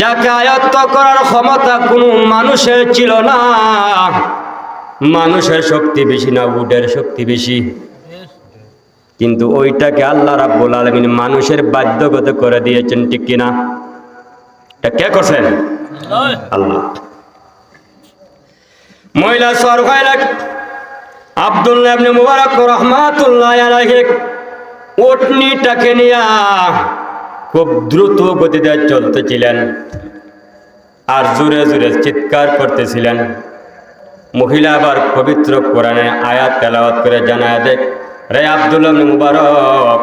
যাকে আয়ত্ত করার ক্ষমতা কোনো মানুষের ছিল না। মানুষের শক্তি বেশি না উটের শক্তি বেশি, কিন্তু ওইটাকে আল্লাহ রাব্বুল আলামিন মানুষের বাধ্যগত করে দিয়েছেন, ঠিক কিনা? এটা কে করছেন? আল্লাহ। মহিলা সর হইলেন। আব্দুল্লাহ ইবনে মুবারক রাহমাতুল্লাহি আলাইহি উটনিটাকে নিয়ে খুব দ্রুত গতিতে চলতেছিলেন আর জোরে জোরে চিৎকার করতেছিলেন। মহিলা আবার পবিত্র কোরআনে আয়াত তেলাওয়াত করে জানায় দেখ, রে আব্দুল্লাহ ইবনে মুবারক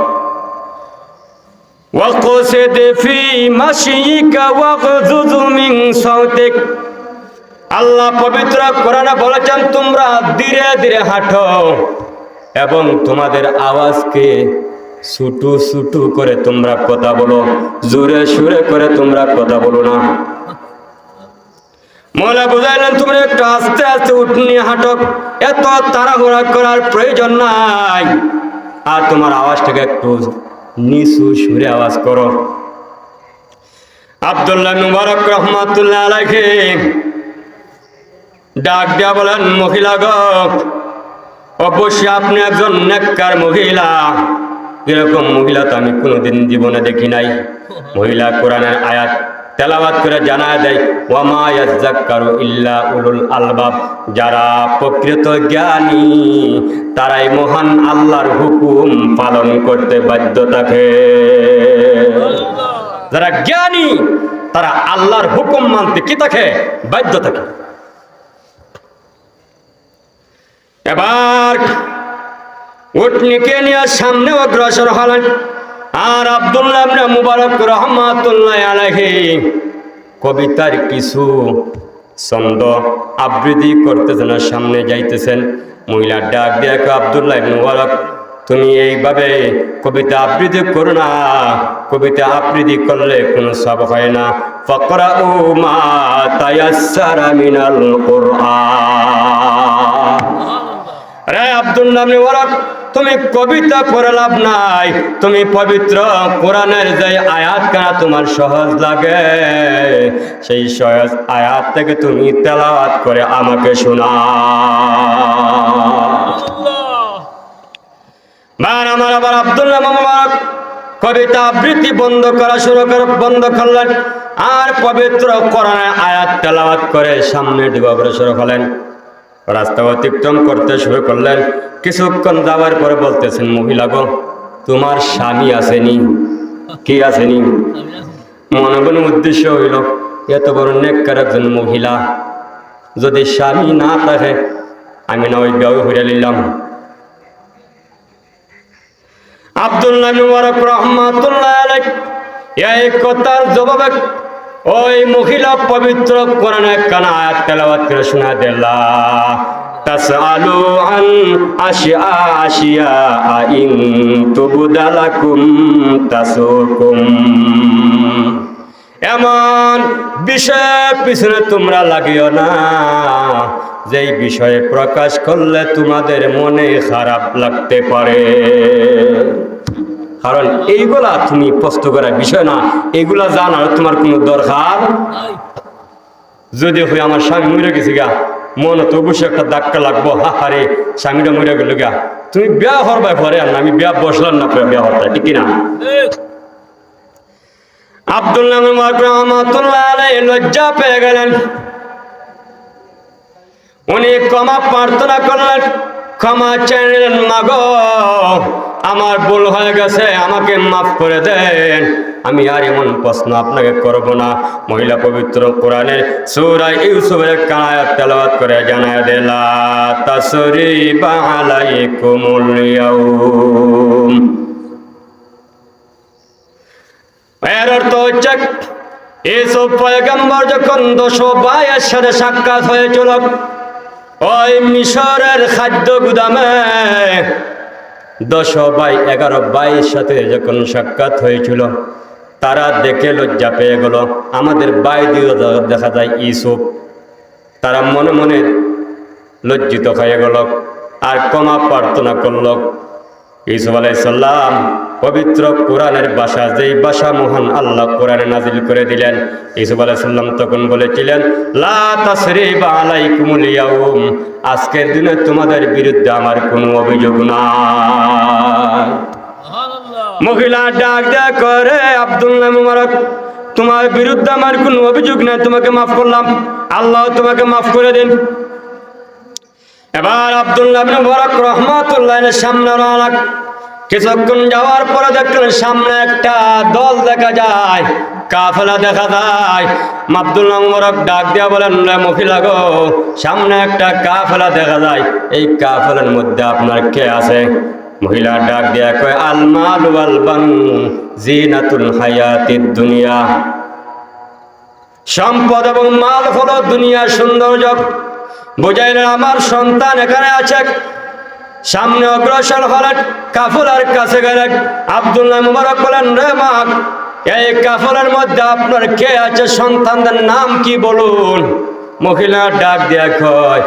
ওয়াকসিদ ফি মাশিকা ওয়াগযুয মিন সাওতিক। আল্লাহ পবিত্র কোরআনে বলেছেন তোমরা ধীরে ধীরে হাঁটো এবং তোমাদের আওয়াজকে ছুটু ছুটু করে তোমরা কথা বলো, জোরে সুরে করে তোমরা কথা বলো না। মৌলা বুঝাইলেন তোমরা একটু আস্তে আস্তে উঠনি হাঁটো, এত তাড়াহুড়া করার প্রয়োজন নাই, আর তোমার আওয়াজটাকে একটু নিচু সুরে আওয়াজ করো। আব্দুল্লাহ মুবারক রহমাতুল্লাহ আলাইহি ডাক দিয়া বলেন, মহিলা গো, অবশ্যই আপনি একজন নেককার মহিলা, এরকম মহিলা তো আমি কোনোদিন জীবনে দেখি নাই। মহিলা কোরআনের আয়াত তেলাওয়াত করে জানায় দেয়, ওয়ামা ইয়াযাক্কারু ইল্লা উলুল আলবাব, যারা প্রকৃত জ্ঞানী তারাই মহান আল্লাহর হুকুম পালন করতে বাধ্য থাকে। যারা জ্ঞানী তারা আল্লাহর হুকুম মানতে কি থাকে? বাধ্য থাকে। এবার উটনিকে নিয়ে সামনে অগ্রসর হলেন। আর আব্দুল্লাহ ইবনে মুবারক রাহমাতুল্লাহ আলাইহি কবিতার কিছু ছন্দ আবৃত্তি করতেছেন, সামনে যাইতেছেন। মহিলা ডাক দিয়ে, আব্দুল্লাহ ইবনে মুবারক, তুমি এইভাবে কবিতা আবৃত্তি করো না, কবিতা আবৃত্তি করলে কোনো সব হয় না। ফাকরাউ মা তায়াসসারা মিনাল কুরআন। রে আব্দুল্লাহ ইবনে মুবারক, তুমি কবিতা পড়ে লাভ নাই, তুমি পবিত্র কোরআনের যে আয়াত কানা তোমার সহজ লাগে সেই সহজ আয়াত থেকে তুমি তেলাওয়াত করে আমাকে শোনাও। আমার আবার আব্দুল্লাহ মুবারক কবিতা আবৃত্তি বন্ধ করলেন আর পবিত্র কোরআনের আয়াত তেলাওয়াত করে সামনের দিকে অগ্রসর হলেন। রাস্তা অতিক্রম করতে শুরু করলেন। কিছুক্ষণ যাওয়ার পরে বলতেছেন, মহিলা গো, তোমার স্বামী আসেনি? কি আসেনি? মনে মনে উদ্দেশ্য হইল, এত বড় নেককার একজন মহিলা, যদি স্বামী না থাকে আমি না ওই বিয়ে হইয়া নিলাম। আব্দুল্লাহ ইবনে মুবারক রাহমাতুল্লাহ আলাইহি এই কথার জবাবে ওই মহিলা পবিত্র কোরআনের কানা আয়াত তেলাওয়াত করে শোনা দিলা, তাসআলু আন আশিয়া ইন তুবদালাকুম তাসুকুম। এমন বিষয়ের পিছনে তোমরা লাগিও না যেই বিষয়ে প্রকাশ করলে তোমাদের মনে খারাপ লাগতে পারে। কারণ এইগুলা তুমি প্রশ্ন করার বিষয় না, এগুলা জানার তোমার কোনো দরকার। যদি হই আমার স্বামী মরে গেছে গা, মনে তো অবশ্যই একটা ধাক্কা লাগবো, হারে স্বামীটা মরে গেল গা, তুমি বিয়া হরবাই পরে আর না, আমি বিয়া বসলাম না বিয়া হরতা, ঠিক না? আব্দুল্লাহ ইবনে মুবারক রাহমাতুল্লাহ আলাইহি লজ্জা পেয়ে গেলেন। উনি ক্ষমা প্রার্থনা করলেন, ক্ষমা চাইলেন, মাগো আমার ভুল হয়ে গেছে, আমাকে মাফ করে দেন, আমি আর এমন প্রশ্ন আপনাকে করব না। মহিলা পবিত্র কোরআনের সূরা ইউসুফের আয়াত তেলাওয়াত করে জানায় দিলা, তাসরিবা আলাইকুমুল ইয়াউম। এর অর্থ হচ্ছে ইউসুফ পয়গম্বর যখন 10 ভাইয়ের সাথে সাক্ষাৎ হয়েছিল ওই মিশরের খাদ্য গুদামে, 10 ভাই 11 ভাইয়ের সাথে যখন সাক্ষাৎ হয়েছিল, তারা দেখে লজ্জা পেয়ে গেল। আমাদের ভাই দিয়ে দেখা যায় ইউসুফ, তারা মনে মনে লজ্জিত হয়ে গেল আর ক্ষমা প্রার্থনা করল। ইউসুফ আলাইহিস সালাম পবিত্র কোরআনের ভাষা, যেই ভাষা মহান আল্লাহ কোরআনে নাজিল করে দিলেন, ইউসুফ আলাইহিস সালাম তখন বলেছিলেন, লা তাসরিবা আলাইকুমুল ইয়াউম, আজকের দিনে তোমাদের বিরুদ্ধে আমার কোনো অভিযোগ নাই। মহিলা ডাক দেয়া করে, আব্দুল্লাহ মুবারক, তোমার বিরুদ্ধে আমার কোনো অভিযোগ নাই, তোমাকে মাফ করলাম, আল্লাহ তোমাকে মাফ করে দেন। এবার আব্দুল্লাহ ইবনে মুবারক রাহমাতুল্লাহ আলাইহির সামনে রওনা। কিছুক্ষণ যাওয়ার পরে দেখলেন সামনে একটা দল দেখা যায়, কাফেলা দেখা যায়। আব্দুল্লাহ মুবারক ডাক দিয়া বলেন, মহিলা গো, সামনে একটা কাফেলা দেখা যায়, এই কাফেলার মধ্যে আপনার কে আছে? মহিলা ডাক দিয়া কয়, আল মাল ওয়াল বানুন জিনাতুল হায়াতিদ দুনিয়া, সম্পদ এবং মাল হলো দুনিয়ার সৌন্দর্য। বুঝাইলেন আমার সন্তান এখানে আছে। সামনে অগ্রসর হলেন, কাফেলার কাছে গেলেন। আব্দুল্লাহ মুবারক বলেন, রে মা, এই কাফেলার মধ্যে আপনার কে আছে? সন্তানদের নাম কি বলুন? মহিলা ডাক দিয়া কয়,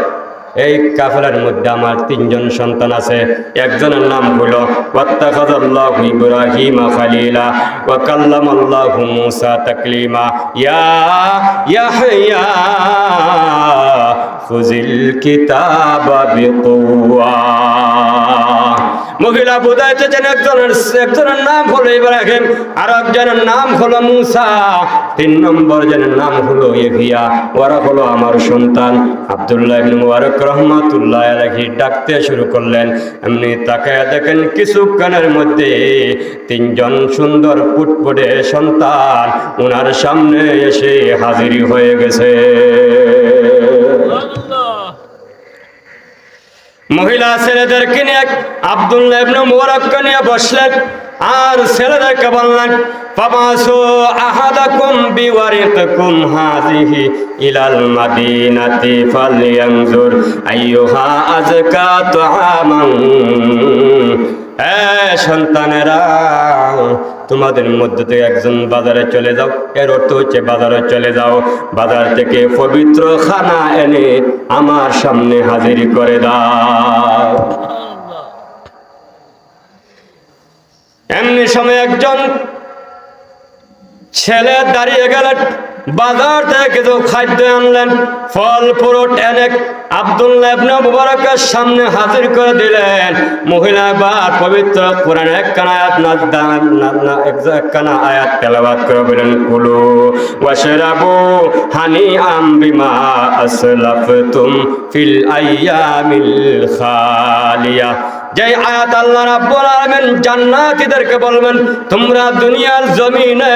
এই কাফেলার মধ্যে আমার 3 জন সন্তান আছে। একজনের নাম হলো ওয়াত্তাখাযাল্লাহু ইব্রাহিমা খালিলা ওয়া কাল্লামাল্লাহু মূসা তাকলিমা, ইয়া ইয়াহইয়া খুযিল কিতাবা বিকুওয়া। মহিলা বুঝাইতেছেন একজনের নাম হলো ইব্রাহিম, আর একজনের নাম হলো মুসা, 3 নম্বর জনের নাম হলো ইহিয়া। ওরা হলো আমার সন্তান। আব্দুল্লাহ ইবনে মুবারক রহমাতুল্লাহ আলাইহি ডাকতে শুরু করলেন। এমনি তাকায়া দেখেন কিছুক্ষণের মধ্যে 3 জন সুন্দর ফুটফুটে সন্তান ওনার সামনে এসে হাজির হয়ে গেছে। মহিলা ছেলেদেরকে নিয়ে আব্দুল্লাহ ইবনে মুবারককে নিয়ে বসলেন, আর ছেলেদেরকে বললেন, ফাবাসু আহাদাকুম বিওয়ারিকুম হাযিহি ইলাল মাদিনাতি ফালয়ানজুর আইয়ুহা আযকা তুআমান। সন্তানেরা, তোমাদের মধ্যে থেকে একজন বাজারে চলে যাও। এর অর্থ হচ্ছে বাজারে চলে যাও, বাজার থেকে পবিত্র খানা এনে আমার সামনে হাজির করে দাও। এমনি সময় একজন ছেলে দাঁড়িয়ে গেলেন, বাজার থেকে কিছু খাদ্য আনলেন, ফল ফ্রুট এনে আব্দুল্লাহ ইবনে মুবারকের সামনে হাজির করে দিলেন। মহিলা বার পবিত্র কোরআন একখানা আয়াত তেলাওয়াত করে বলেন, কুলু ওয়াশরাবু হানিআম বিমা আসলাফতুম ফিল আইয়ামিল খালিয়া। যে আয়াত আল্লাহ রাব্বুল আলামিন জান্নাতীদেরকে বলবেন, তোমরা দুনিয়ার জমিনে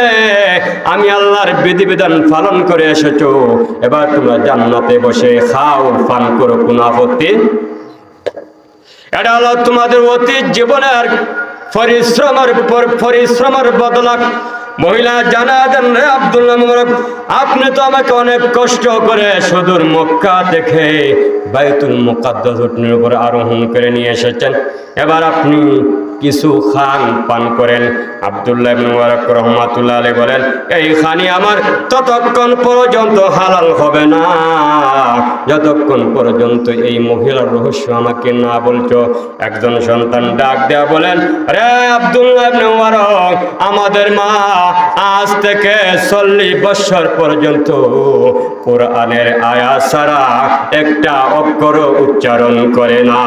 আমি আল্লাহর বিধিবিধান পালন করে এসেছো, এবার তোমরা জান্নাতে বসে খাও পান করো, কোনো আপত্তি। এটা হলো তোমাদের অতীত জীবনের পরিশ্রমের বদলা। মহিলা জানা দেন, রে আব্দুল্লাহ মুবারক, আপনি তো আমাকে অনেক কষ্ট করে সুদূর মক্কা দেখে বাইতুল মুকাদ্দাস উটনির উপরে আরোহণ করে নিয়ে এসেছেন, এবার আপনি কিছু খান পান করেন। আব্দুল্লাহ ইবনে মুবারক রহমাতুল্লাহ আলাইহি বলেন, এই খানি আমার ততক্ষণ পর্যন্ত হালাল হবে না যতক্ষণ পর্যন্ত এই মহিলার রহস্য আমাকে না বলছো। একজন সন্তান ডাক দেয়া বলেন, রে আব্দুল্লাহ ইবনে মুবারক, আমাদের মা আজ থেকে 40 বছর পর্যন্ত কোরআনের আয়াত ছাড়া একটা অক্ষর উচ্চারণ করে না।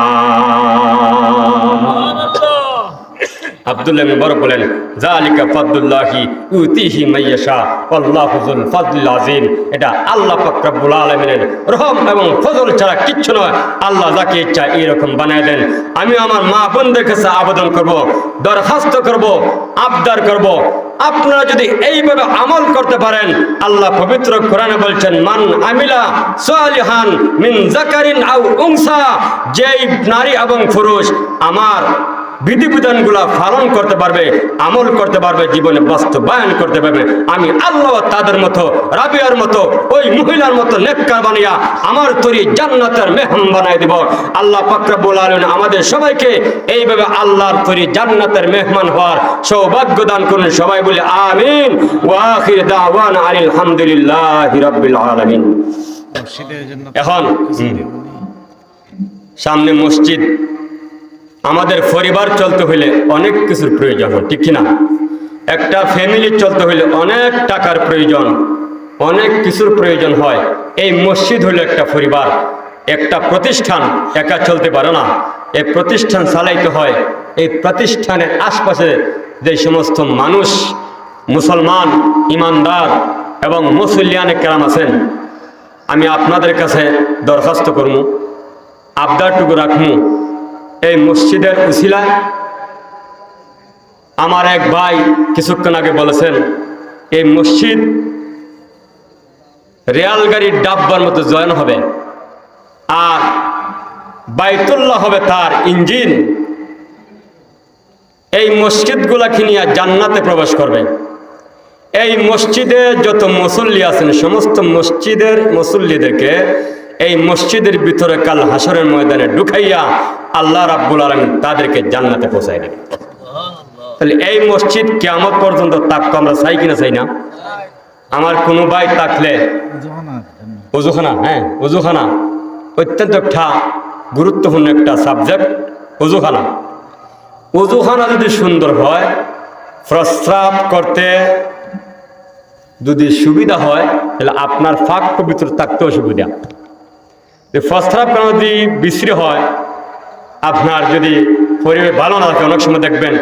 আব্দুল্লাহ ইবনে মুবারক বলেন, যালিকা ফাদলুল্লাহি ইউতিহি মাইয়াশা আল্লাহু যুল ফাদলিল আযীম। এটা আল্লাহ পাক রব্বুল আলামিনের রহম এবং ফজল ছাড়া কিচ্ছু নয়। আল্লাহ যাকে ইচ্ছা এরকম বানায় দেন। আমি আমার মা বোনদের কাছে আবেদন করব, দরখাস্ত করব, আবদার করব, আপনারা যদি এইভাবে আমল করতে পারেন, আল্লাহ পবিত্র কোরআনে বলছেন, মান আমিলা সালিহান মিন যাকারিন আও উনসা, যেই নারী এবং পুরুষ আমার বিধিবিধানগুলা পালন করতে পারবে, আমল করতে পারবে, জীবনে বাস্তবায়ন করতে পারবে, আমি আল্লাহ তাদের মতো, রাবিয়ার মতো, ওই মহিলার মতো নেককার বানিয়া আমার তৈরি জান্নাতের মেহমান বানাই দিব। আল্লাহ পাক রব্বুল আলামিন আমাদের সবাইকে এইভাবে আল্লাহর তৈরি জান্নাতের মেহমান হওয়ার সৌভাগ্য দান করুন। সবাই বলে আমিন। ওয়া আখির দাওয়ানা আনিল হামদুলিল্লাহি রাব্বিল আলামিন। এখন সামনে মসজিদ, আমাদের পরিবার চলতে হইলে অনেক কিছুর প্রয়োজন হয়, ঠিক কিনা? একটা ফ্যামিলি চলতে হইলে অনেক টাকার প্রয়োজন, অনেক কিছুর প্রয়োজন হয়। এই মসজিদ হলো একটা পরিবার, একটা প্রতিষ্ঠান একা চলতে পারে না। এই প্রতিষ্ঠান চালাইতে হয়। এই প্রতিষ্ঠানের আশপাশে যে সমস্ত মানুষ, মুসলমান, ইমানদার এবং মুসলিয়ানে কেরাম আছেন, আমি আপনাদের কাছে দরখাস্ত করবো, আবদারটুকু রাখবো, এই মসজিদের উসিলায় আমার এক ভাই কিছুক্ষণ আগে বলেছেন, এই মসজিদ রেল গাড়ির ডাব্বার মতো জয়েন হবে, আর বাইতুল্লাহ হবে তার ইঞ্জিন। এই মসজিদগুলাকে নিয়ে জান্নাতে প্রবেশ করবে। এই মসজিদে যত মুসল্লি আছেন, সমস্ত মসজিদের মুসল্লিদেরকে এই মসজিদের ভিতরে কাল হাসরের ময়দানে ঢুকাইয়া আল্লাহ রাব্বুল আলামিন তাদেরকে জান্নাতে পৌঁছায় দেবে। তাহলে এই মসজিদ কিয়ামত পর্যন্ত থাকতো, আমরা চাই কিনা চাই না? আমার কোনো ভাই থাকলে ওযুখানা, ওযুখানা অত্যন্ত একটা গুরুত্বপূর্ণ একটা সাবজেক্ট। ওযুখানা যদি সুন্দর হয়, প্রস্রাব করতে যদি সুবিধা হয়, তাহলে আপনার পাক পবিত্র থাকতেও সুবিধা। প্রস্রাব যদি বিশ্রী হয়, আপনার যদি পরিবেশ ভালো না থাকে অনেক সময় দেখবেন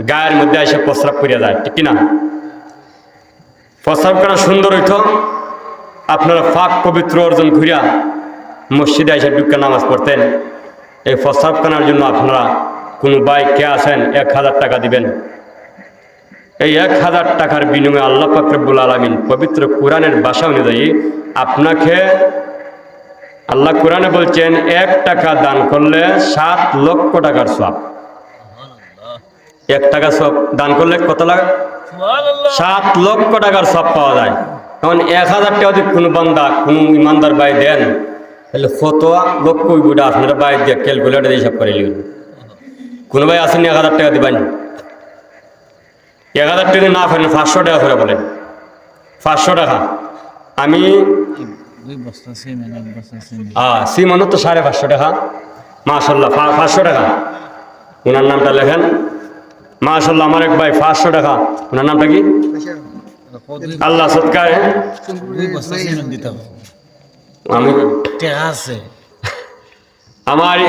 গায়ের মধ্যে এসে প্রস্রাব করিয়া যায়, ঠিক কিনা? প্রস্রাব করা সুন্দর হইতো আপনারা পাক পবিত্র অর্জন করিয়া মসজিদে এসে ঢুকে নামাজ পড়তেন। এই প্রস্রাব করার জন্য আপনারা কোনো ভাই কে আছেন 1000 টাকা দিবেন। এই 1000 টাকার বিনিময়ে আল্লাহ পাক রব্বুল আলামিন পবিত্র কোরআনের ভাষা অনুযায়ী আপনাকে আল্লাহ কোরআনে বলছেন 1 টাকা দান করলে 7 লক্ষ টাকার সওয়াব। 1 টাকা সওয়াব দান করলে কত লাগে? 7 লক্ষ টাকার সওয়াব পাওয়া যায়। এখন 1000 টাকা যদি কোনো বান্দা কোনো ইমানদার ভাই দেন তাহলে কত লক্ষ ওইটা আপনারা ভাই দিয়ে ক্যালকুলেটার হিসাব করে নিন। কোনো ভাই আসেন 1000 টাকা দিবেন, 1000 টাকা না ফেলেন 500 টাকা করে বলেন। 500 টাকা আমি সিমন তো 550 টাকা, মাশাল্লাহ 500 টাকা। ওনার নামটা লেখেন, মাশাল্লাহ আমার এক ভাই 500 টাকা। ওনার নামটা কি? আল্লাহ সৎকার। আমি আমার